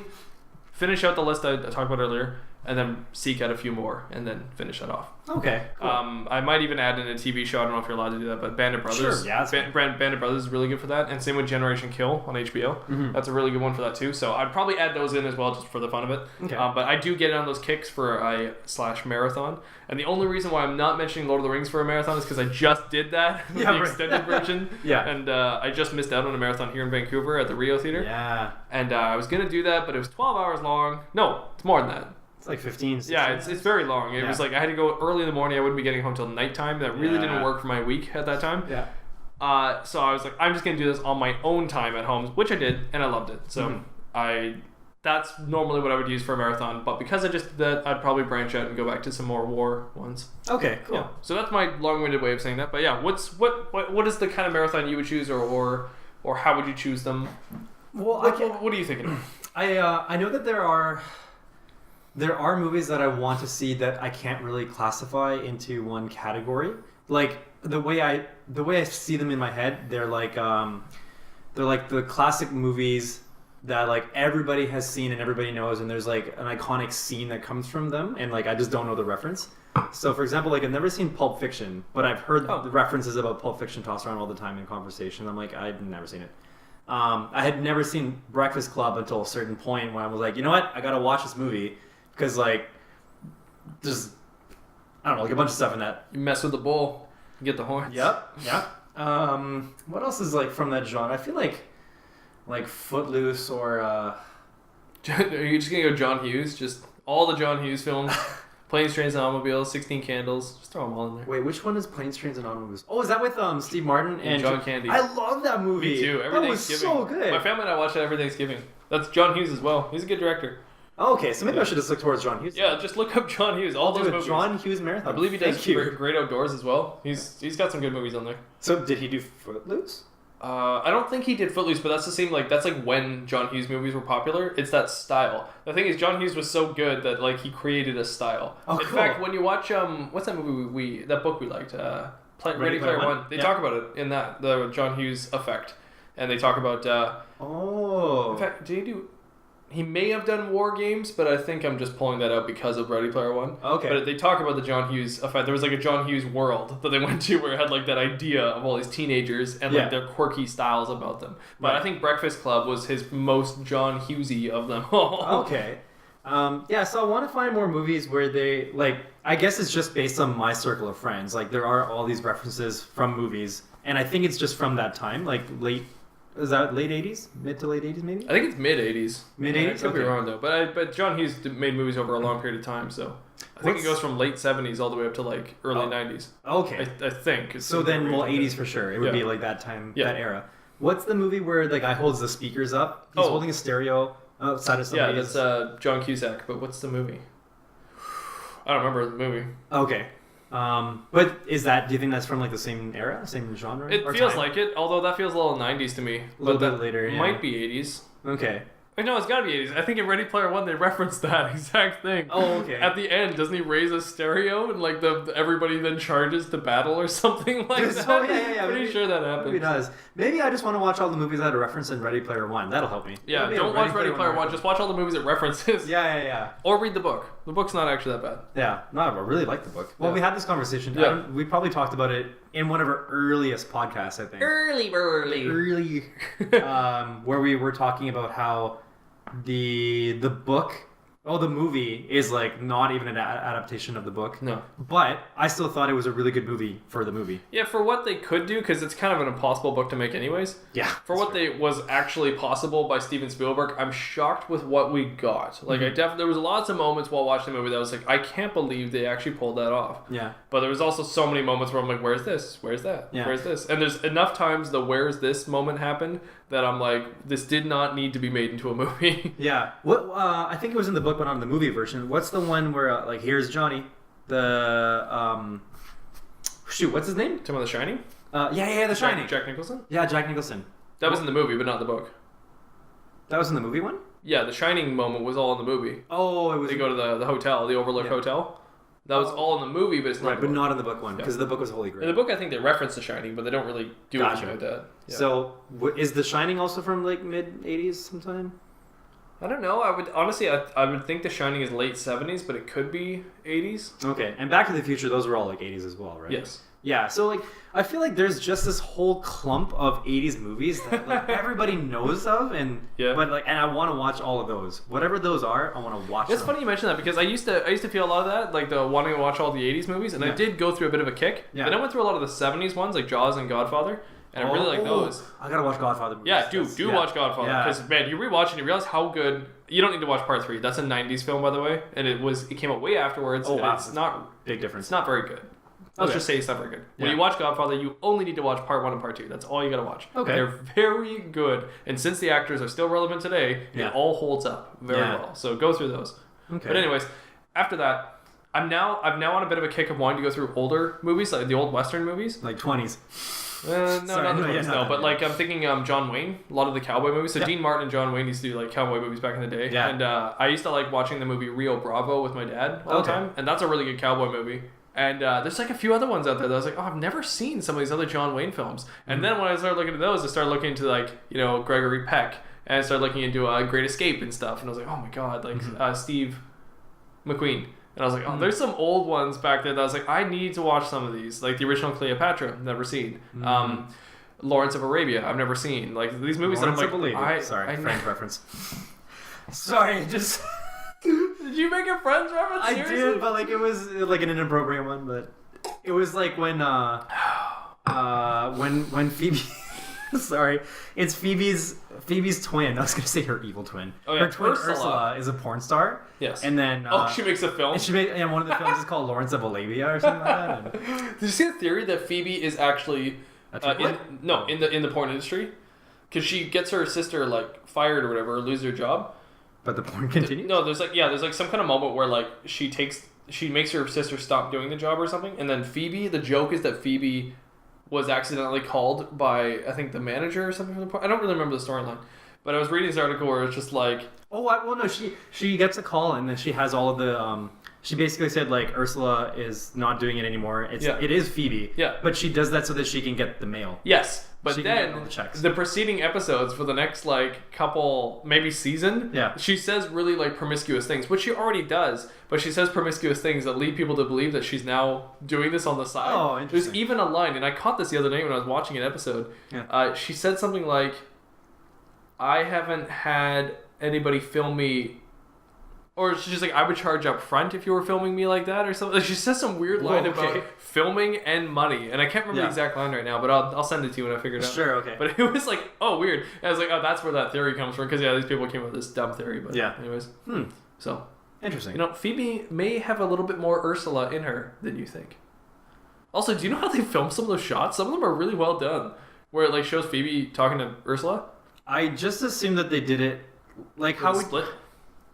finish out the list I talked about earlier, and then seek out a few more, and then finish that off. Okay. Cool. I might even add in a TV show. I don't know if you're allowed to do that, but Band of Brothers. Sure. Yeah. Band of Brothers is really good for that, and same with Generation Kill on HBO. That's a really good one for that too. So I'd probably add those in as well, just for the fun of it. Okay. But I do get on those kicks for a /marathon, and the only reason why I'm not mentioning Lord of the Rings for a marathon is because I just did that, the extended version. Yeah. And I just missed out on a marathon here in Vancouver at the Rio Theater. Yeah. And I was gonna do that, but it was 12 hours long. No, it's more than that. It's like 15. 16 Yeah, it's very long. It was like I had to go early in the morning. I wouldn't be getting home till nighttime. That really didn't work for my week at that time. Yeah. So I was like, I'm just gonna do this on my own time at home, which I did, and I loved it. So that's normally what I would use for a marathon. But because I just did that, I'd probably branch out and go back to some more war ones. Okay, cool. Yeah. So that's my long-winded way of saying that. But yeah, what is the kind of marathon you would choose, or how would you choose them? Well, what are you thinking of? I know that there are movies that I want to see that I can't really classify into one category. Like the way I see them in my head, they're like the classic movies that like everybody has seen and everybody knows, and there's like an iconic scene that comes from them, and like I just don't know the reference. So for example, like I've never seen Pulp Fiction, but I've heard the references about Pulp Fiction tossed around all the time in conversation. I'm like, I've never seen it. I had never seen Breakfast Club until a certain point when I was like, you know what, I gotta watch this movie. Because, like, there's, I don't know, like a bunch of stuff in that. You mess with the bull, you get the horns. Yep. What else is, like, from that genre? I feel like Footloose or... Are you just going to go John Hughes? Just all the John Hughes films. Planes, Trains, and Automobiles, 16 Candles. Just throw them all in there. Wait, which one is Planes, Trains, and Automobiles? Oh, is that with Steve Martin and John Candy? I love that movie. Me too. That was so good. My family and I watch that every Thanksgiving. That's John Hughes as well. He's a good director. Oh, okay, so maybe I should just look towards John Hughes. Yeah, just look up John Hughes. All those movies. John Hughes marathon. I believe he does Great Outdoors as well. He's got some good movies on there. So did he do Footloose? I don't think he did Footloose, but that's the same. Like that's like when John Hughes movies were popular. It's that style. The thing is, John Hughes was so good that like he created a style. Oh, in fact, when you watch what's that movie that book we liked? Ready Player One. They talk about it in that the John Hughes effect, and they talk about. In fact, did he do? He may have done War Games, but I think I'm just pulling that out because of Ready Player One. Okay. But they talk about the John Hughes effect. There was like a John Hughes world that they went to where it had like that idea of all these teenagers and like their quirky styles about them. But I think Breakfast Club was his most John Hughesy of them all. Okay. So I want to find more movies where they, like, I guess it's just based on my circle of friends. Like, there are all these references from movies, and I think it's just from that time, like is that late 80s? Mid to late 80s, maybe? I think it's mid 80s. Mid 80s? I could be wrong, though. But John Hughes made movies over a long period of time, so I think it goes from late 70s all the way up to, like, early 90s. Okay. I think. So then, 80s for sure. It would be, like, that time, that era. What's the movie where the guy holds the speakers up? He's holding a stereo outside of somebody's... Yeah, that's John Cusack, but what's the movie? I don't remember the movie. Okay. But do you think that's from like the same era, same genre? It feels like it, although that feels a little 90s to me. A little bit later, yeah. Might be 80s. Okay. No, it's gotta be 80s. I think in Ready Player One they referenced that exact thing. Oh, okay. At the end, doesn't he raise a stereo and like everybody then charges to battle or something like that? Oh, yeah. Pretty sure that happens. Maybe it does. Maybe I just want to watch all the movies that are referenced in Ready Player One. That'll help me. Yeah, don't watch Ready Player One. Just watch all the movies it references. Yeah. Or read the book. The book's not actually that bad. Yeah, no, I really like the book. Well, we had this conversation. Yeah. We probably talked about it in one of our earliest podcasts, I think. Early. Where we were talking about how the book, the movie is like not even an adaptation of the book. No. But I still thought it was a really good movie for the movie. Yeah, for what they could do, because it's kind of an impossible book to make anyways. Yeah. For what was actually possible by Steven Spielberg, I'm shocked with what we got. Like, there was lots of moments while watching the movie that I was like, I can't believe they actually pulled that off. Yeah. But there was also so many moments where I'm like, where's this? Where's that? Yeah. Where's this? And there's enough times the where's this moment happened that I'm like, this did not need to be made into a movie. Yeah. What I think it was in the book, but not in the movie version. What's the one where like here's Johnny, the what's his name? Talking about The Shining? The Shining. Jack Nicholson? Yeah, Jack Nicholson. That was in the movie, but not the book. That was in the movie one? Yeah, the Shining moment was all in the movie. Oh, it was. They go to the hotel, the Overlook Hotel. That was all in the movie, but it's not. Right, but not in the book one, because the book was Holy Grail. In the book, I think they reference The Shining, but they don't really do anything with that. Yeah. So, is The Shining also from like mid '80s sometime? I don't know. I would honestly, I would think The Shining is late '70s, but it could be '80s. Okay, and Back to the Future, those were all like '80s as well, right? Yes. Yeah, so like I feel like there's just this whole clump of '80s movies that like everybody knows of, and but like, and I want to watch all of those. Whatever those are, I want to watch. It's them. funny you mention that because I used to feel a lot of that, like the wanting to watch all the '80s movies, and I did go through a bit of a kick. Yeah. Then I went through a lot of the '70s ones, like Jaws and Godfather. And I really like those. I gotta watch Godfather movies. Yeah, do watch Godfather. Because, man, you rewatch and you realize how good... You don't need to watch part 3. That's a 90s film, by the way. And it came out way afterwards. Oh, wow. It's not... Big difference. It's not very good. Let's just say it's not very good. When you watch Godfather, you only need to watch part 1 and part 2. That's all you gotta watch. Okay. They're very good. And since the actors are still relevant today, it all holds up very well. So go through those. Okay. But anyways, after that... I'm now on a bit of a kick of wanting to go through older movies, like the old Western movies. Like 20s. But like I'm thinking John Wayne, a lot of the cowboy movies. So Dean Martin and John Wayne used to do like cowboy movies back in the day. Yeah. And I used to like watching the movie Rio Bravo with my dad all the time. And that's a really good cowboy movie. And there's like a few other ones out there that I was like, oh, I've never seen some of these other John Wayne films. And then when I started looking at those, I started looking into like, Gregory Peck. And I started looking into Great Escape and stuff. And I was like, oh my God, like Steve McQueen. And I was like, oh, there's some old ones back there that I was like, I need to watch some of these. Like the original Cleopatra, never seen. Lawrence of Arabia, I've never seen. Like these movies Lawrence that I'm like, Friends reference. Sorry, just... Did you make a Friends reference? Seriously? I did, but like it was like an inappropriate one. But it was like when Phoebe... Sorry, it's Phoebe's twin. I was gonna say her evil twin. Oh, yeah. Her twin Ursula is a porn star. Yes. And then she makes a film. And one of the films is called Lawrence of Arabia or something like that. Did you see the theory that Phoebe is actually in the porn industry? Because she gets her sister like fired or whatever, or loses her job. But the porn continues. No, there's like some kind of moment where like she makes her sister stop doing the job or something, and then Phoebe. The joke is that Phoebe was accidentally called by, I think, the manager or something. I don't really remember the storyline. But I was reading this article where it's just like... she gets a call and then she has all of the... she basically said, like, Ursula is not doing it anymore. It is Phoebe. Yeah. But she does that so that she can get the mail. Yes. But then, the preceding episodes for the next, like, couple, maybe season, she says really, like, promiscuous things, which she already does, but she says promiscuous things that lead people to believe that she's now doing this on the side. Oh, interesting. There's even a line, and I caught this the other night when I was watching an episode. Yeah. She said something like, I haven't had anybody film me... Or she's just like, I would charge up front if you were filming me like that or something. Like she says some weird line about filming and money. And I can't remember the exact line right now, but I'll send it to you when I figure it out. Sure, okay. But it was like, oh, weird. And I was like, oh, that's where that theory comes from. Because, these people came up with this dumb theory. But anyways. So. Interesting. Phoebe may have a little bit more Ursula in her than you think. Also, do you know how they filmed some of those shots? Some of them are really well done. Where it like shows Phoebe talking to Ursula. I just assumed that they did it like how split.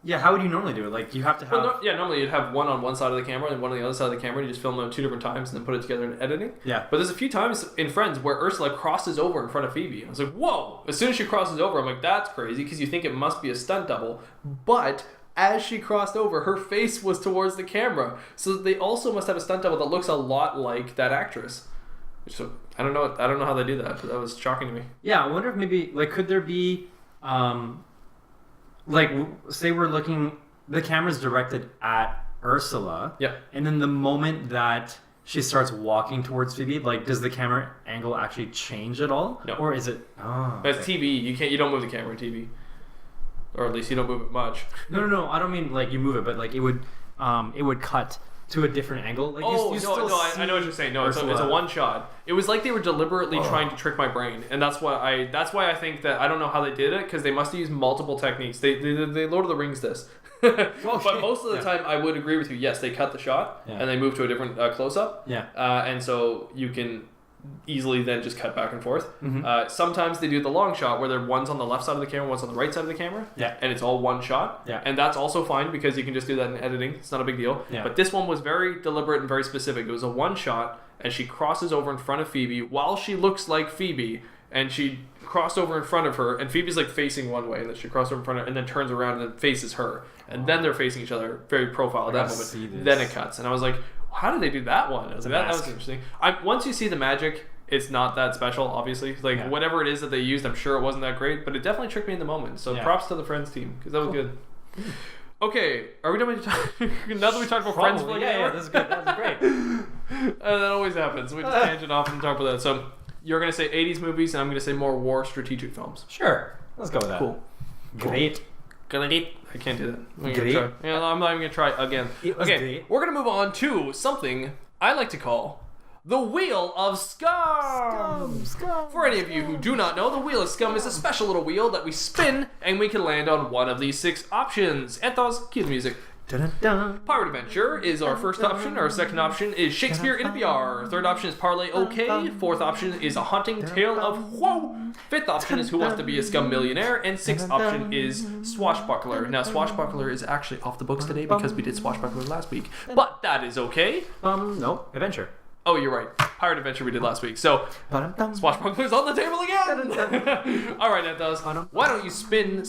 Yeah, how would you normally do it? Like, you have to have... Well, normally you'd have one on one side of the camera and one on the other side of the camera, and you just film them 2 different times and then put it together in editing. Yeah. But there's a few times in Friends where Ursula crosses over in front of Phoebe. I was like, whoa! As soon as she crosses over, I'm like, that's crazy, because you think it must be a stunt double. But as she crossed over, her face was towards the camera. So they also must have a stunt double that looks a lot like that actress. So I don't know how they do that, but that was shocking to me. Yeah, I wonder if maybe, like, could there be, like, say we're looking, the camera's directed at Ursula. Yeah. And then the moment that she starts walking towards Phoebe, like, does the camera angle actually change at all? No. Or is it... Oh, It's TV. You don't move the camera in TV. Or at least you don't move it much. No. I don't mean, like, you move it, but, like, it would cut to a different angle. Like, I know what you're saying. No, it's a one shot. It was like they were deliberately trying to trick my brain, and that's why I think that I don't know how they did it, because they must have used multiple techniques. They Lord of the Rings this. But most of the time, I would agree with you. Yes, they cut the shot and they move to a different close up. Yeah. And so you can easily then just cut back and forth. Mm-hmm. Sometimes they do the long shot where one's on the left side of the camera, one's on the right side of the camera. Yeah. And it's all one shot. Yeah. And that's also fine because you can just do that in editing. It's not a big deal. Yeah. But this one was very deliberate and very specific. It was a one shot, and she crosses over in front of Phoebe while she looks like Phoebe, and she crossed over in front of her, and Phoebe's like facing one way, and then she crossed over in front of her, and then turns around and then faces her. And then they're facing each other, very profile at that moment. Then it cuts. And I was like, how did they do that one? I was like, that was interesting. Once you see the magic, it's not that special, obviously. Like, whatever it is that they used, I'm sure it wasn't that great, but it definitely tricked me in the moment. So props to the Friends team, because that was good. Okay, are we done with now that we talked about Friends? Yeah, this is good. That's great. That always happens. We just tangent off and talk about that. So you're going to say 80s movies, and I'm going to say more war strategic films. Sure. Let's go with that. Cool. Great. I can't do that. Great. Yeah, I'm not even going to try again. Okay, great. we're going to move on to something I like to call the Wheel of Scum. For any of you who do not know, the Wheel of Scum is a special little wheel that we spin, and we can land on one of these 6 options. Anth0z, cue the music. Dun-dun-dun. Pirate Adventure is our first option. Our second option is Shakespeare in a BR. Third option is Parlay OK. Fourth option is A Haunting Tale of Whoa. Fifth option is Who Wants to Be a Scum Millionaire. And sixth option is Swashbuckler. Now, Swashbuckler is actually off the books today because we did Swashbuckler last week. But that is okay. No. Adventure. Oh, you're right. Pirate Adventure we did last week. So, Swashbuckler's on the table again! Alright, Anth0z. Why don't you spin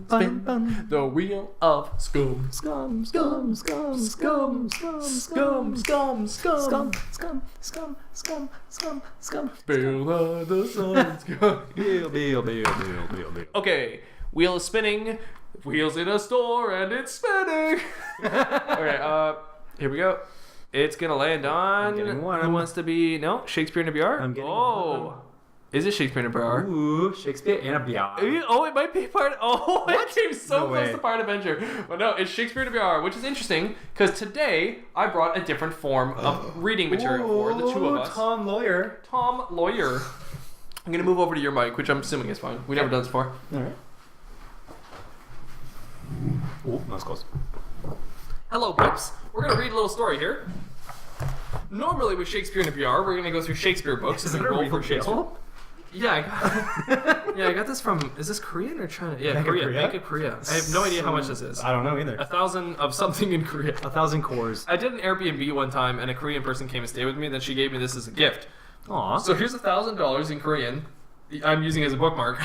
the Wheel of Scum. Scum, scum, scum, scum, scum, scum, scum, scum, scum, scum, scum, scum, scum. Bill of the Sun's gone. Bill. Okay, wheel is spinning. Wheels in a store and it's spinning. Okay, here we go. It's gonna land on getting one. Who Wants to Be Shakespeare in a BR? I'm getting one. Is it Shakespeare in a BR? Ooh, Shakespeare in a BR. Oh, it might be part. Oh, it came so No close way. to Pirate Adventure, but no, it's Shakespeare in a BR, which is interesting because today I brought a different form of reading material for the two of us. Tom Lawyer. Tom Lawyer. I'm gonna move over to your mic, which I'm assuming is fine. We never done this before. All right. Oh, that was close. Hello, Pips. We're going to read a little story here. Normally with Shakespeare in a BR, we're going to go through Shakespeare books and then roll for Shakespeare. Yeah, I got this from, is this Korean or China? Yeah, Korea. Bank of Korea. I have no idea how much this is. I don't know either. 1,000 of something in Korea. 1,000 cores. I did an Airbnb one time and a Korean person came and stayed with me, then she gave me this as a gift. Aw. So here's $1,000 in Korean. I'm using it as a bookmark.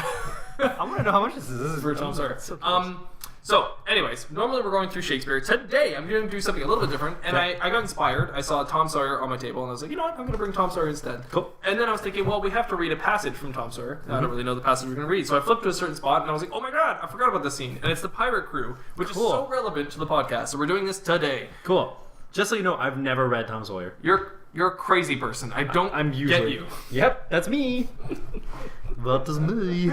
I want to know how much this is. This is For Tom Sawyer. So, anyways, normally we're going through Shakespeare. Today, I'm going to do something a little bit different, and I got inspired. I saw Tom Sawyer on my table, and I was like, you know what, I'm going to bring Tom Sawyer instead. Cool. And then I was thinking, well, we have to read a passage from Tom Sawyer. I don't really know the passage we're going to read. So I flipped to a certain spot, and I was like, oh my god, I forgot about this scene. And it's the pirate crew, which is so relevant to the podcast. So we're doing this today. Cool. Just so you know, I've never read Tom Sawyer. You're a crazy person. I'm usually... get you. Yep, that's me. That is me.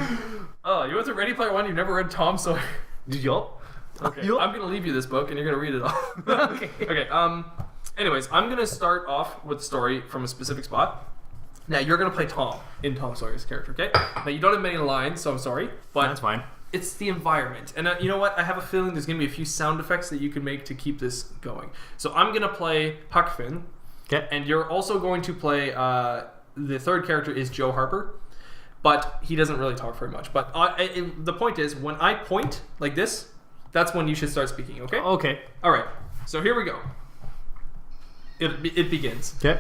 Oh, you went to Ready Player One, you've never read Tom Sawyer? Yup. Okay, I'm going to leave you this book, and you're going to read it all. Okay, anyways, I'm going to start off with the story from a specific spot. Now, you're going to play Tom in Tom Sawyer's character, okay? Now, you don't have many lines, so I'm sorry, but... That's fine. It's the environment. And you know what? I have a feeling there's going to be a few sound effects that you can make to keep this going. So I'm going to play Huck Finn. Okay. And you're also going to play... the third character is Joe Harper. But he doesn't really talk very much. But the point is, when I point like this... that's when you should start speaking, okay? Okay. All right. So here we go. It begins. Okay.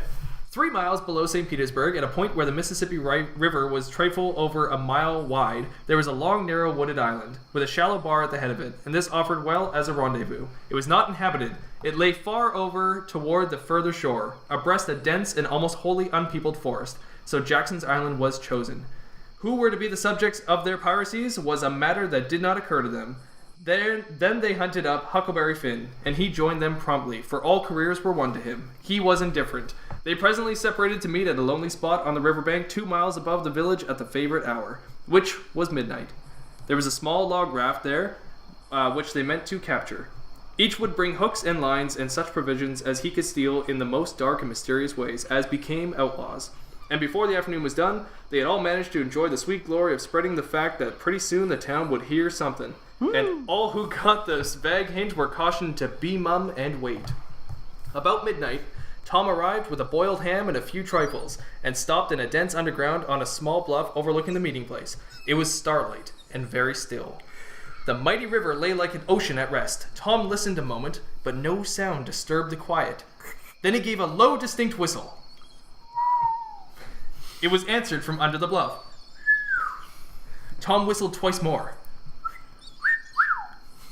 3 miles below St. Petersburg, at a point where the Mississippi River was trifle over a mile wide, there was a long, narrow, wooded island, with a shallow bar at the head of it, and this offered well as a rendezvous. It was not inhabited. It lay far over toward the further shore, abreast a dense and almost wholly unpeopled forest, so Jackson's Island was chosen. Who were to be the subjects of their piracies was a matter that did not occur to them. Then they hunted up Huckleberry Finn, and he joined them promptly, for all careers were one to him. He was indifferent. They presently separated to meet at a lonely spot on the riverbank 2 miles above the village at the favorite hour, which was midnight. There was a small log raft there, which they meant to capture. Each would bring hooks and lines and such provisions as he could steal in the most dark and mysterious ways, as became outlaws. And before the afternoon was done, they had all managed to enjoy the sweet glory of spreading the fact that pretty soon the town would hear something. And all who got this vague hint were cautioned to be mum and wait. About midnight, Tom arrived with a boiled ham and a few trifles, and stopped in a dense underground on a small bluff overlooking the meeting place. It was starlight, and very still. The mighty river lay like an ocean at rest. Tom listened a moment, but no sound disturbed the quiet. Then he gave a low, distinct whistle. It was answered from under the bluff. Tom whistled twice more.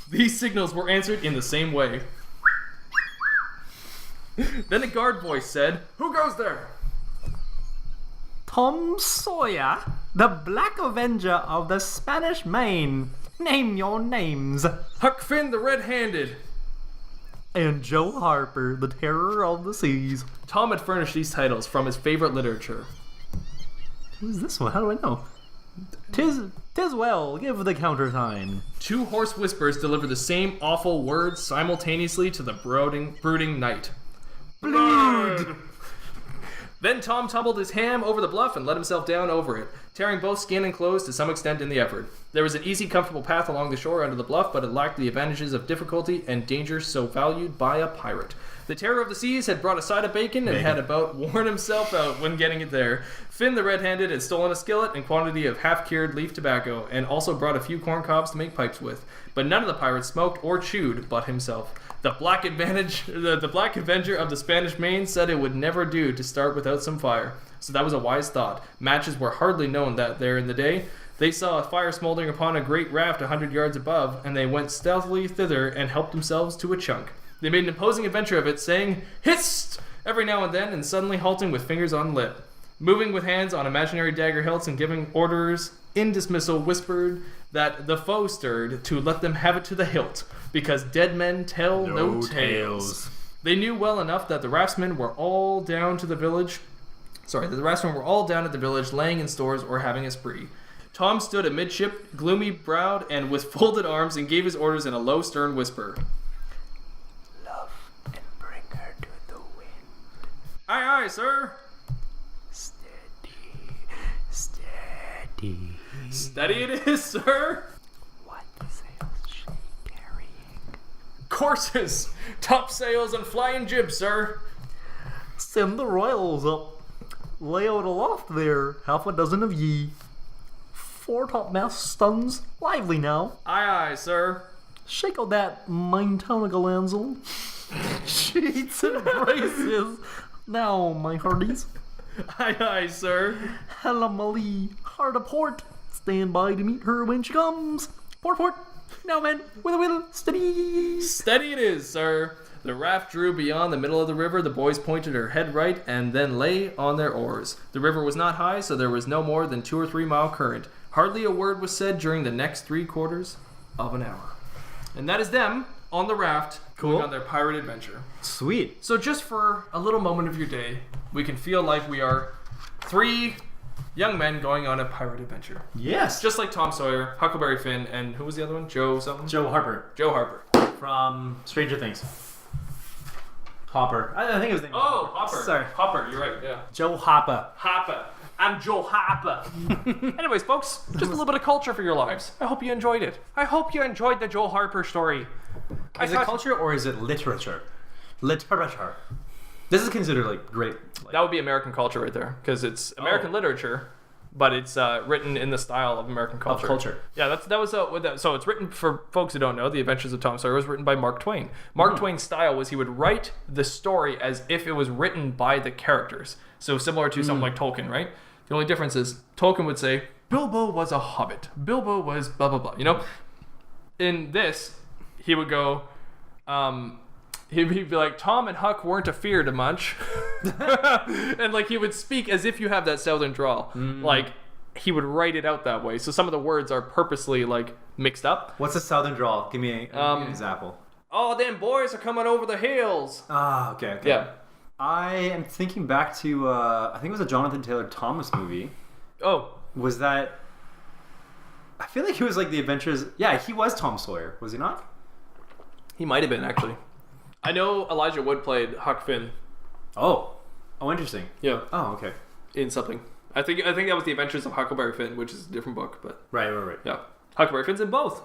These signals were answered in the same way. Then a guard voice said, "Who goes there?" Tom Sawyer, the Black Avenger of the Spanish Main. Name your names. Huck Finn the Red-Handed. And Joe Harper, the Terror of the Seas. Tom had furnished these titles from his favorite literature. Who's this one? How do I know? Tis well, give the countersign. 2 hoarse whispers delivered the same awful words simultaneously to the brooding night. Blood! Then Tom tumbled his ham over the bluff and let himself down over it, tearing both skin and clothes to some extent in the effort. There was an easy, comfortable path along the shore under the bluff, but it lacked the advantages of difficulty and danger so valued by a pirate. The Terror of the Seas had brought a side of bacon and had about worn himself out when getting it there. Finn the Red-Handed had stolen a skillet and quantity of half-cured leaf tobacco, and also brought a few corn cobs to make pipes with. But none of the pirates smoked or chewed but himself. The Black Avenger of the Spanish Main said it would never do to start without some fire. So that was a wise thought. Matches were hardly known that there in the day. They saw a fire smoldering upon a great raft 100 yards above, and they went stealthily thither and helped themselves to a chunk. They made an imposing adventure of it, saying, "Hist!" every now and then, and suddenly halting with fingers on lip. Moving with hands on imaginary dagger hilts and giving orders in dismissal, whispered that the foe stirred to let them have it to the hilt, because dead men tell no tales. They knew well enough that the raftsmen were all down to the village. The raftsmen were all down at the village, laying in stores or having a spree. Tom stood amidship, gloomy-browed and with folded arms, and gave his orders in a low, stern whisper. Love and bring her to the wind. Aye, aye, sir. Steady. Steady it is, sir. What sails she carrying? Courses, topsails, and flying jibs, sir. Send the royals up. Lay out aloft there, half a dozen of ye. 4 topmast stuns, lively now. Aye, aye, sir. Shake out that mine town of Galanzel. Sheets and braces. Now, my hearties. Aye, aye, sir. Hellamally, hard a port. Stand by to meet her when she comes. Port. Now, men, with a will, steady. Steady it is, sir. The raft drew beyond the middle of the river. The boys pointed her head right and then lay on their oars. The river was not high, so there was no more than 2 or 3 mile current. Hardly a word was said during the next 3/4 of an hour. And that is them on the raft going on their pirate adventure. Sweet. So just for a little moment of your day, we can feel like we are 3 young men going on a pirate adventure. Yes. Just like Tom Sawyer, Huckleberry Finn, and who was the other one? Joe something? Joe Harper Joe Harper. from Stranger Things. Hopper. I think it was the name. Oh, Hopper. Sorry. Hopper, you're right, yeah. Joe Hopper. Hopper. I'm Joe Hopper. Anyways, folks, just a little bit of culture for your lives. I hope you enjoyed it. I hope you enjoyed the Joe Harper story. Is it culture or is it literature? Literature. This is considered like great. Like, That would be American culture right there, because it's American literature, but it's written in the style of American culture. Yeah, that was so it's written, for folks who don't know, The Adventures of Tom Sawyer was written by Mark Twain. Mark Twain's style was he would write the story as if it was written by the characters. So similar to something like Tolkien, right? The only difference is Tolkien would say, Bilbo was a hobbit. Bilbo was blah, blah, blah. You know? In this, he would go, he'd be like, Tom and Huck weren't afeard of much. And like he would speak as if you have that southern drawl. Like he would write it out that way. So some of the words are purposely like mixed up. What's a southern drawl? Give me an example. Oh, them boys are coming over the hills. Ah, okay. Yeah. I am thinking back to, I think it was a Jonathan Taylor Thomas movie. Oh. Was that... I feel like he was like the Adventures... Yeah, he was Tom Sawyer, was he not? He might have been, actually. I know Elijah Wood played Huck Finn. Oh, interesting. Yeah. Oh, okay. In something. I think that was The Adventures of Huckleberry Finn, which is a different book, but... Right. Yeah. Huckleberry Finn's in both.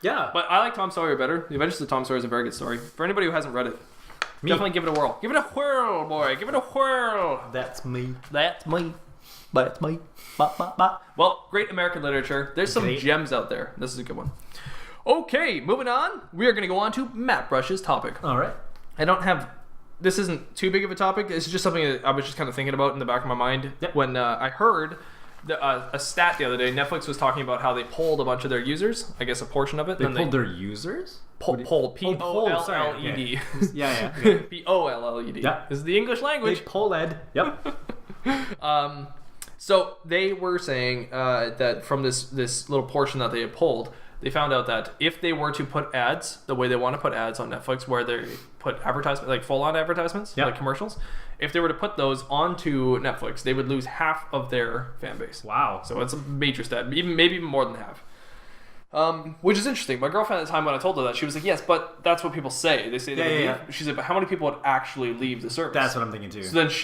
Yeah. But I like Tom Sawyer better. The Adventures of Tom Sawyer is a very good story. For anybody who hasn't read it, definitely give it a whirl. Give it a whirl, boy. Give it a whirl. That's me. That's me. That's me. Ba, ba, ba. Well, great American literature. There's some gems out there. This is a good one. Okay, moving on. We are going to go on to Mattbrush's topic. All right. I don't have... This isn't too big of a topic. It's just something that I was just kind of thinking about in the back of my mind when I heard a stat the other day. Netflix was talking about how they polled a bunch of their users. I guess a portion of it. They pulled their users? Polled. P-O-L-L-E-D. Yeah. P-O-L-L-E-D. Yeah. This is the English language. They polled. Yep. So they were saying that from this little portion that they had polled, they found out that if they were to put ads the way they want to put ads on Netflix, where they put advertisements, like full-on advertisements, like commercials, if they were to put those onto Netflix, they would lose half of their fan base. Wow. So it's a major stat, maybe even more than half. Which is interesting. My girlfriend at the time, when I told her that, she was like, yes, but that's what people say. They say they would leave. She's like, but how many people would actually leave the service? That's what I'm thinking too.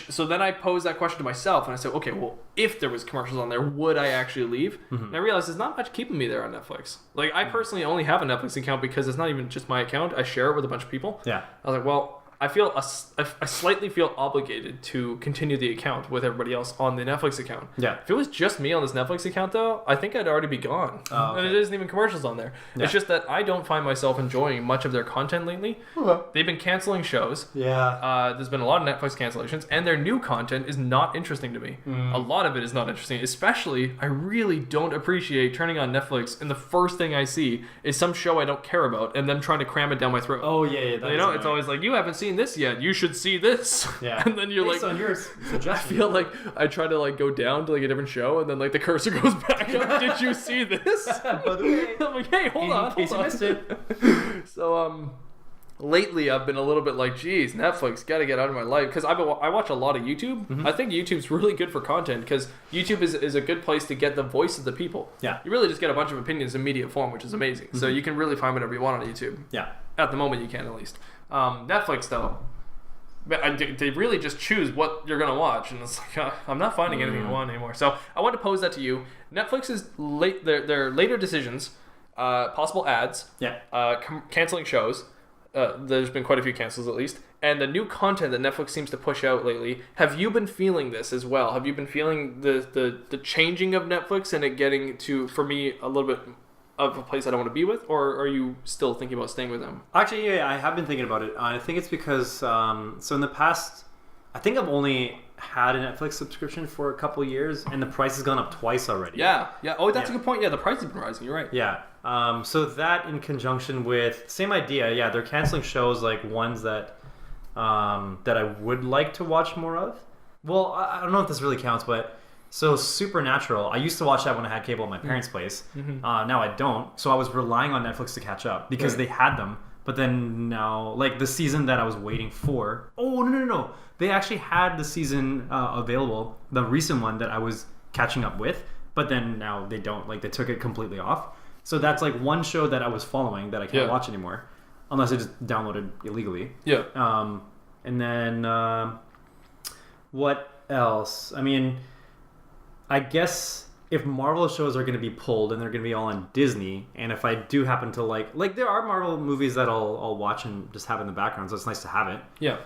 So then I posed that question to myself, and I said, okay, well, if there was commercials on there, would I actually leave? And I realized there's not much keeping me there on Netflix. Like, I personally only have a Netflix account because it's not even just my account. I share it with a bunch of people. Yeah. I was like, well, I slightly feel obligated to continue the account with everybody else on the Netflix account. Yeah. If it was just me on this Netflix account, though, I think I'd already be gone. Oh, okay. And it isn't even commercials on there. Yeah. It's just that I don't find myself enjoying much of their content lately. They've been canceling shows. Yeah. There's been a lot of Netflix cancellations, and their new content is not interesting to me. A lot of it is not interesting. Especially, I really don't appreciate turning on Netflix and the first thing I see is some show I don't care about and them trying to cram it down my throat. Oh, yeah. You know, it's always like, you haven't seen this yet. You should see this. Yeah. And then you're based like, on your suggestion. I feel like I try to like go down to like a different show, and then like the cursor goes back up. Did you see this? By the way, I'm like, hey, hold on. in case you missed it. So lately I've been a little bit like, geez, Netflix, got to get out of my life, because I watch a lot of YouTube. I think YouTube's really good for content, because YouTube is a good place to get the voice of the people. Yeah. You really just get a bunch of opinions in media form, which is amazing. So you can really find whatever you want on YouTube. Yeah. At the moment you can, at least. Netflix, though, they really just choose what you're going to watch, and it's like, I'm not finding anything I want anymore. So I want to pose that to you. Netflix's their later decisions, possible ads, canceling shows, there's been quite a few cancels at least, and the new content that Netflix seems to push out lately. Have you been feeling this as well? Have you been feeling the changing of Netflix and it getting to, for me, a little bit of a place I don't want to be with, or are you still thinking about staying with them? Actually, yeah, I have been thinking about it. I think it's because, so in the past, I think I've only had a Netflix subscription for a couple of years, and the price has gone up twice already. Yeah. Oh, that's a good point. Yeah, the price has been rising. You're right. Yeah. So that in conjunction with, same idea, yeah, they're canceling shows like ones that that I would like to watch more of. Well, I don't know if this really counts, but so Supernatural, I used to watch that when I had cable at my parents' place. Now I don't. So I was relying on Netflix to catch up because they had them. But then now, like the season that I was waiting for. Oh, no. They actually had the season available, the recent one that I was catching up with. But then now they don't. Like they took it completely off. So that's like one show that I was following that I can't watch anymore. Unless I just downloaded illegally. Yeah. And then what else? I mean, I guess if Marvel shows are going to be pulled and they're going to be all on Disney, and if I do happen to like there are Marvel movies that I'll watch and just have in the background, so it's nice to have it. Yeah.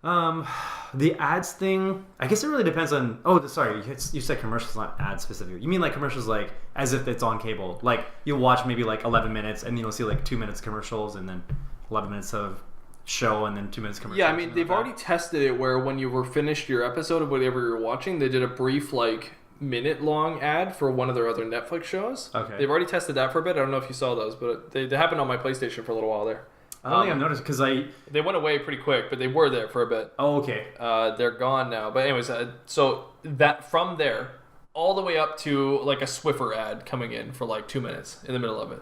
The ads thing, I guess it really depends on. Oh, sorry, you said commercials, not ads specifically. You mean like commercials, like as if it's on cable. Like you'll watch maybe like 11 minutes, and you'll see like 2 minutes commercials, and then 11 minutes of show, and then 2 minutes commercials. Yeah, I mean they've already tested it where when you were finished your episode of whatever you're watching, they did a brief like minute-long ad for one of their other Netflix shows. Okay. They've already tested that for a bit. I don't know if you saw those, but they happened on my PlayStation for a little while there. I don't think I've noticed because They went away pretty quick, but they were there for a bit. Oh, okay. They're gone now. But anyways, so that from there all the way up to like a Swiffer ad coming in for like 2 minutes in the middle of it.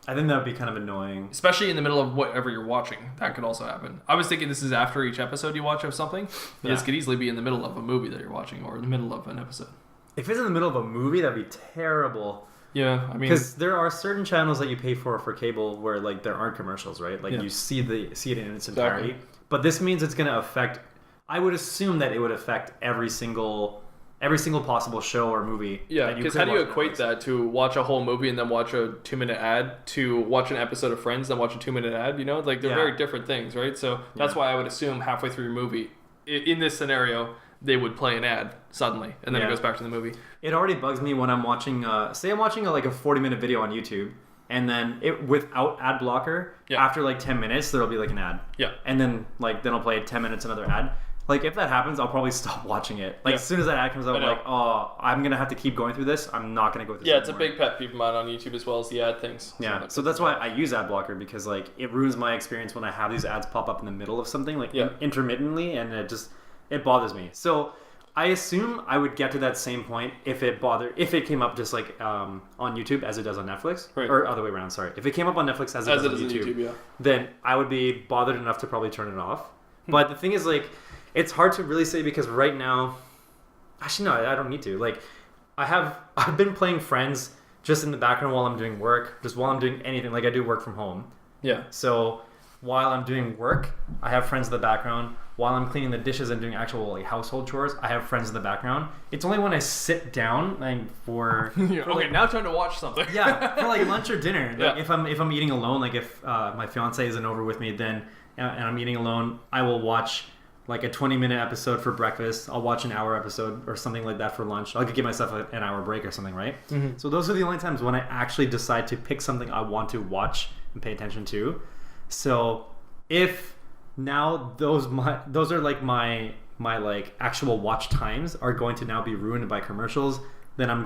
I think that would be kind of annoying. Especially in the middle of whatever you're watching. That could also happen. I was thinking this is after each episode you watch of something, but this could easily be in the middle of a movie that you're watching or in the middle of an episode. If it's in the middle of a movie, that'd be terrible. Yeah, I mean, because there are certain channels that you pay for cable where like there aren't commercials, right? Like you see it in its entirety. Exactly. But this means it's going to affect. I would assume that it would affect every single possible show or movie. Yeah, because how do you equate that to watch a whole movie and then watch a 2-minute ad to watch an episode of Friends then watch a 2-minute ad? You know, like they're very different things, right? So that's why I would assume halfway through your movie, in this scenario, they would play an ad suddenly, and then it goes back to the movie. It already bugs me when I'm watching, say I'm watching like a 40-minute video on YouTube, and then without ad blocker, after like 10 minutes, there'll be like an ad. Yeah. And then then I'll play 10 minutes another ad. Like if that happens, I'll probably stop watching it. Like as soon as that ad comes up, I'm like, oh, I'm going to have to keep going through this. I'm not going to go through this it's a big pet peeve of mine on YouTube as well as the ad things. Yeah. So that's why I use ad blocker, because like it ruins my experience when I have these ads pop up in the middle of something like intermittently, and it bothers me. So I assume I would get to that same point if it came up just like on YouTube as it does on Netflix, or other way around. Sorry, if it came up on Netflix as it does on YouTube, then I would be bothered enough to probably turn it off. But the thing is, like, it's hard to really say because right now, actually no, I don't need to. Like, I've been playing Friends just in the background while I'm doing work, just while I'm doing anything. Like I do work from home. Yeah. So while I'm doing work, I have Friends in the background. While I'm cleaning the dishes and doing actual like household chores, I have Friends in the background. It's only when I sit down for now time to watch something. For like lunch or dinner. Like if I'm eating alone, like if my fiance isn't over with me, then and I'm eating alone, I will watch like a 20-minute episode for breakfast. I'll watch an hour episode or something like that for lunch. I could give myself an hour break or something, right? Mm-hmm. So those are the only times when I actually decide to pick something I want to watch and pay attention to. So if now those are like my like actual watch times are going to now be ruined by commercials, then I'll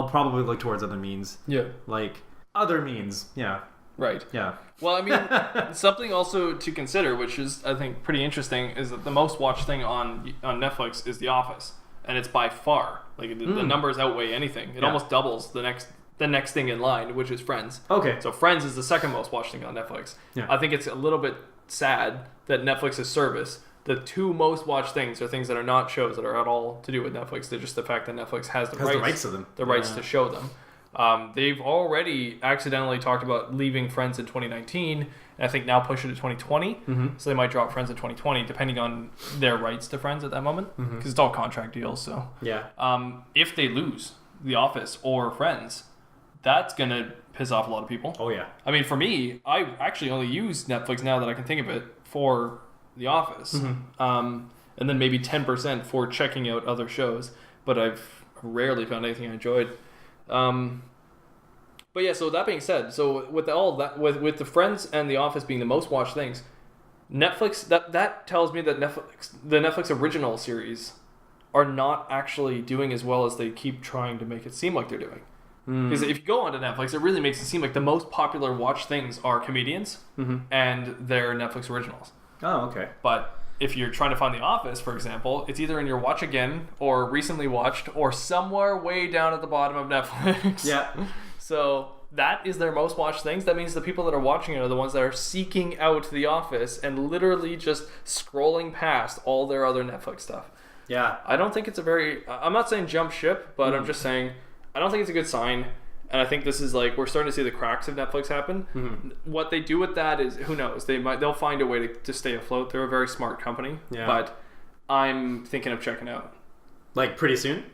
probably look towards other means. Yeah. Like other means. Yeah. Right. Yeah. Well, I mean, something also to consider, which is I think pretty interesting, is that the most watched thing on Netflix is The Office, and it's by far like the numbers outweigh anything. It almost doubles the next thing in line, which is Friends. Okay. So Friends is the second most watched thing on Netflix. Yeah. I think it's a little bit sad that Netflix's service, the two most watched things are things that are not shows that are at all to do with Netflix. They're just the fact that Netflix has the rights to them. The rights to show them. They've already accidentally talked about leaving Friends in 2019, and I think now push it to 2020. Mm-hmm. So they might drop Friends in 2020, depending on their rights to Friends at that moment, because it's all contract deals. So if they lose The Office or Friends, that's gonna piss off a lot of people. Oh yeah. I mean, for me, I actually only use Netflix now that I can think of it for The Office, and then maybe 10% for checking out other shows. But I've rarely found anything I enjoyed. But yeah, so that being said, so with all that, with the Friends and The Office being the most watched things, Netflix, that tells me that the Netflix original series are not actually doing as well as they keep trying to make it seem like they're doing. Because if you go onto Netflix, it really makes it seem like the most popular watched things are comedians and their Netflix originals. Oh, okay. But if you're trying to find The Office, for example, it's either in your watch again or recently watched or somewhere way down at the bottom of Netflix. Yeah. So that is their most watched things. That means the people that are watching it are the ones that are seeking out The Office and literally just scrolling past all their other Netflix stuff. Yeah. I don't think it's I'm not saying jump ship, but I'm just saying I don't think it's a good sign. And I think this is like we're starting to see the cracks of Netflix happen. What they do with that is who knows? They'll find a way to stay afloat. They're a very smart company. Yeah. But I'm thinking of checking out. Like pretty soon?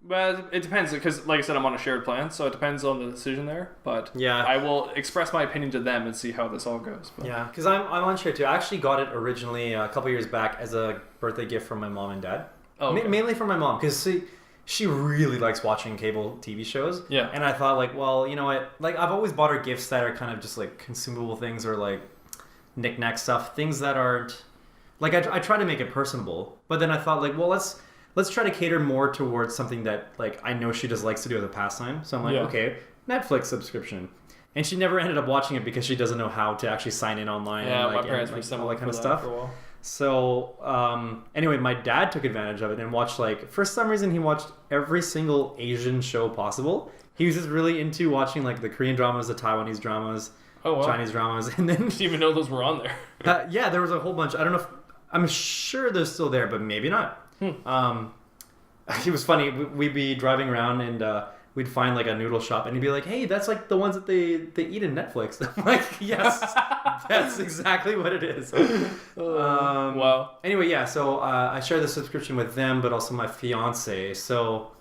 But it depends, because like I said, I'm on a shared plan, so it depends on the decision there. But Yeah. I will express my opinion to them and see how this all goes. But. Yeah, because I'm on share too. I actually got it originally a couple years back as a birthday gift from my mom and dad. Oh, okay. Mainly for my mom, because she really likes watching cable TV shows. Yeah. And I thought, like, well, you know what? Like, I've always bought her gifts that are kind of just like consumable things or like knick-knack stuff, things that aren't like I try to make it personable. But then I thought, like, well, let's try to cater more towards something that like I know she just likes to do as a pastime. So I'm like, okay, Netflix subscription. And she never ended up watching it because she doesn't know how to actually sign in online. Yeah, and, like, my parents and, were like, similar all that kind of for stuff. for a while. So anyway, my dad took advantage of it and watched, like, for some reason he watched every single Asian show possible. He was just really into watching like the Korean dramas, the Taiwanese dramas, Chinese dramas, and then Didn't even know those were on there. yeah, there was a whole bunch. I don't know if I'm sure they're still there, but maybe not. It was funny. We'd be driving around and we'd find like a noodle shop, and he'd be like, "Hey, that's like the ones that they eat in Netflix." I'm like, "Yes, that's exactly what it is." Wow. Anyway, yeah. So I share the subscription with them, but also my fiance. So,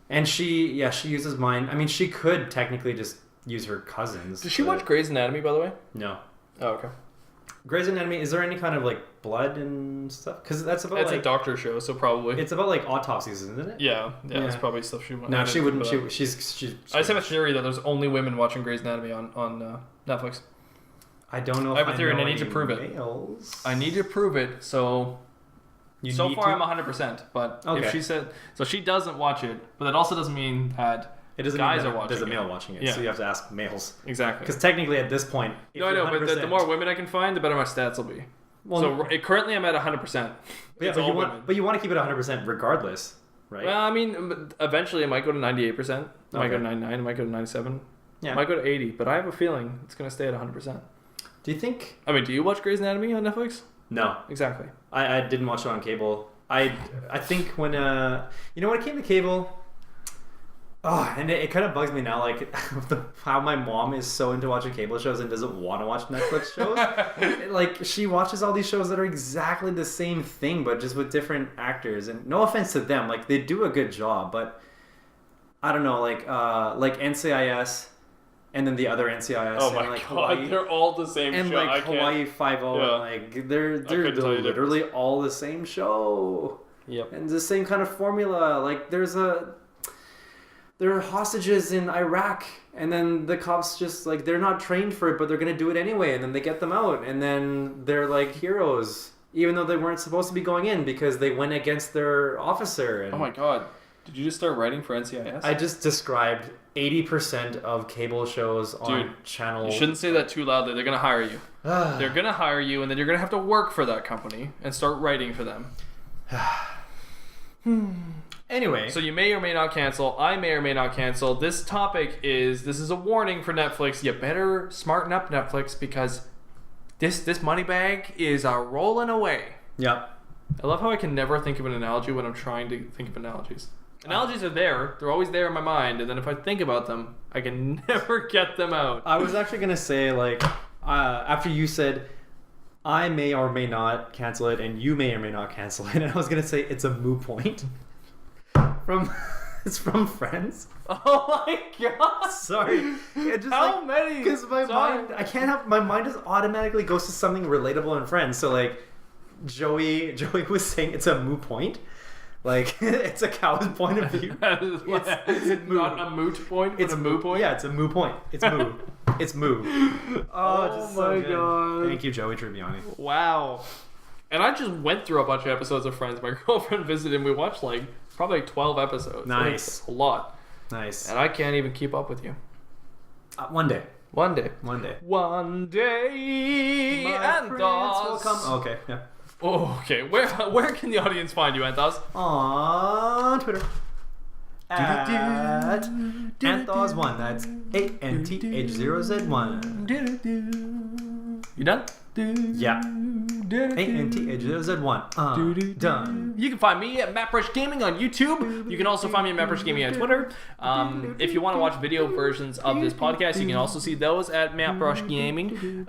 and she uses mine. I mean, she could technically just use her cousin's. Did she watch Grey's Anatomy, by the way? No. Oh, okay. Grey's Anatomy. Is there any kind of like blood and stuff? Because that's about It's like a doctor show, so probably. it's about like autopsies, isn't it? Yeah, Yeah. it's probably stuff she wouldn't. No, she wouldn't. But, She's. I just have a theory that there's only women watching Grey's Anatomy on Netflix. I don't know. I have if a theory and I know need to any prove it. males. I need to prove it, so so need far to? I'm 100%. But Okay. if she said so, she doesn't watch it, but that also doesn't mean that It doesn't guys mean that are watching. there's a it. male watching it, Yeah. so you have to ask males. Exactly. Because technically, at this point, if No, I you're know, but the 100% more women I can find, the better my stats will be. Well, So currently I'm at 100%. yeah, It's but all women. you want to keep it 100% regardless, right? Well, I mean, eventually it might go to 98%. It might go to Okay. 99. It might go to 97. Yeah. It might go to 80. But I have a feeling it's going to stay at 100%. Do you think? I mean, do you watch Grey's Anatomy on Netflix? No, Exactly. I didn't watch it on cable. I think when when it came to cable. Oh, and it kind of bugs me now, like how my mom is so into watching cable shows and doesn't want to watch Netflix shows. Like, she watches all these shows that are exactly the same thing, but just with different actors. And no offense to them, like they do a good job, but I don't know, like NCIS, and then the other NCIS. Oh and my like god, Hawaii, they're all the same and show. I like can't. Hawaii Five-0, Yeah. like they're couldn't tell you the literally all the same show. Yep. And the same kind of formula. Like there are hostages in Iraq, and then the cops just like they're not trained for it, but they're gonna do it anyway, and then they get them out, and then they're like heroes, even though they weren't supposed to be going in because they went against their officer. And Oh my god. Did you just start writing for NCIS? I just described 80% of cable shows on channel. You shouldn't say that too loudly. They're going to hire you. They're going to hire you, and then you're going to have to work for that company and start writing for them. Anyway, So you may or may not cancel. I may or may not cancel. This is a warning for Netflix. You better smarten up, Netflix, because this money bag is rolling away. yeah. I love how I can never think of an analogy when I'm trying to think of analogies. Analogies are there. They're always there in my mind. And then if I think about them, I can never get them out. I was actually gonna say, like, after you said I may or may not cancel it and you may or may not cancel it, and I was gonna say it's a moot point. It's from Friends. Oh my god. Sorry. It just, How many? Because my Sorry. mind, my mind just automatically goes to something relatable in Friends. So like, Joey was saying it's a moot point. Like, it's a cow's point of view. It's not a moot point, but It's a moot point? Yeah, it's a moo point. It's moo. It's moo. Oh just my good. god. Thank you, Joey Tribbiani. Wow. And I just went through a bunch of episodes of Friends. My girlfriend visited and we watched probably 12 episodes. Nice. That's a lot. Nice. And I can't even keep up with you. One day. One day. One day. One day. My prince Anth0z will come. Oh, okay, yeah. Oh, okay. Where can the audience find you, Anth0z? On Twitter. At Anth0z1. That's ANTH0Z1. You done? Yeah. Anth0z1. Done. You can find me at Mattbrush Gaming on YouTube. You can also find me at Mattbrush Gaming on Twitter. If you want to watch video versions of this podcast, you can also see those at Mattbrush Gaming.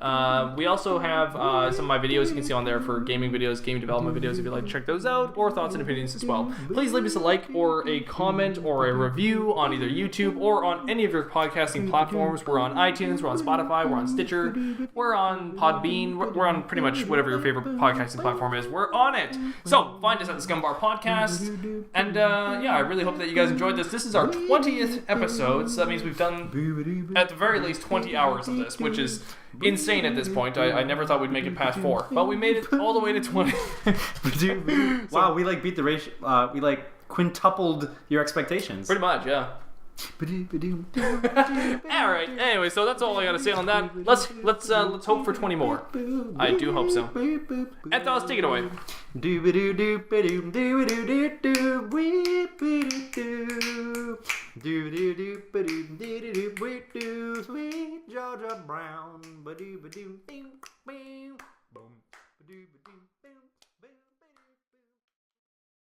We also have some of my videos you can see on there for gaming videos, game development videos if you'd like to check those out, or thoughts and opinions as well. Please leave us a like or a comment or a review on either YouTube or on any of your podcasting platforms. We're on iTunes, we're on Spotify, we're on Stitcher, we're on Podbean, we're on pretty much whatever your favorite podcasting platform is. We're on it. So find us at the Scumm Bar Podcast. And I really hope that you guys enjoyed this. This is our 20th episode, so that means we've done at the very least 20 hours of this, which is insane at this point. I never thought we'd make it past 4, but we made it all the way to 20. Wow, we beat the ratio. We quintupled your expectations. Pretty much, yeah. Alright, anyway, so that's all I gotta say on that. Let's hope for 20 more. I do hope so. Anth0z, take it away. Sweet Georgia Brown.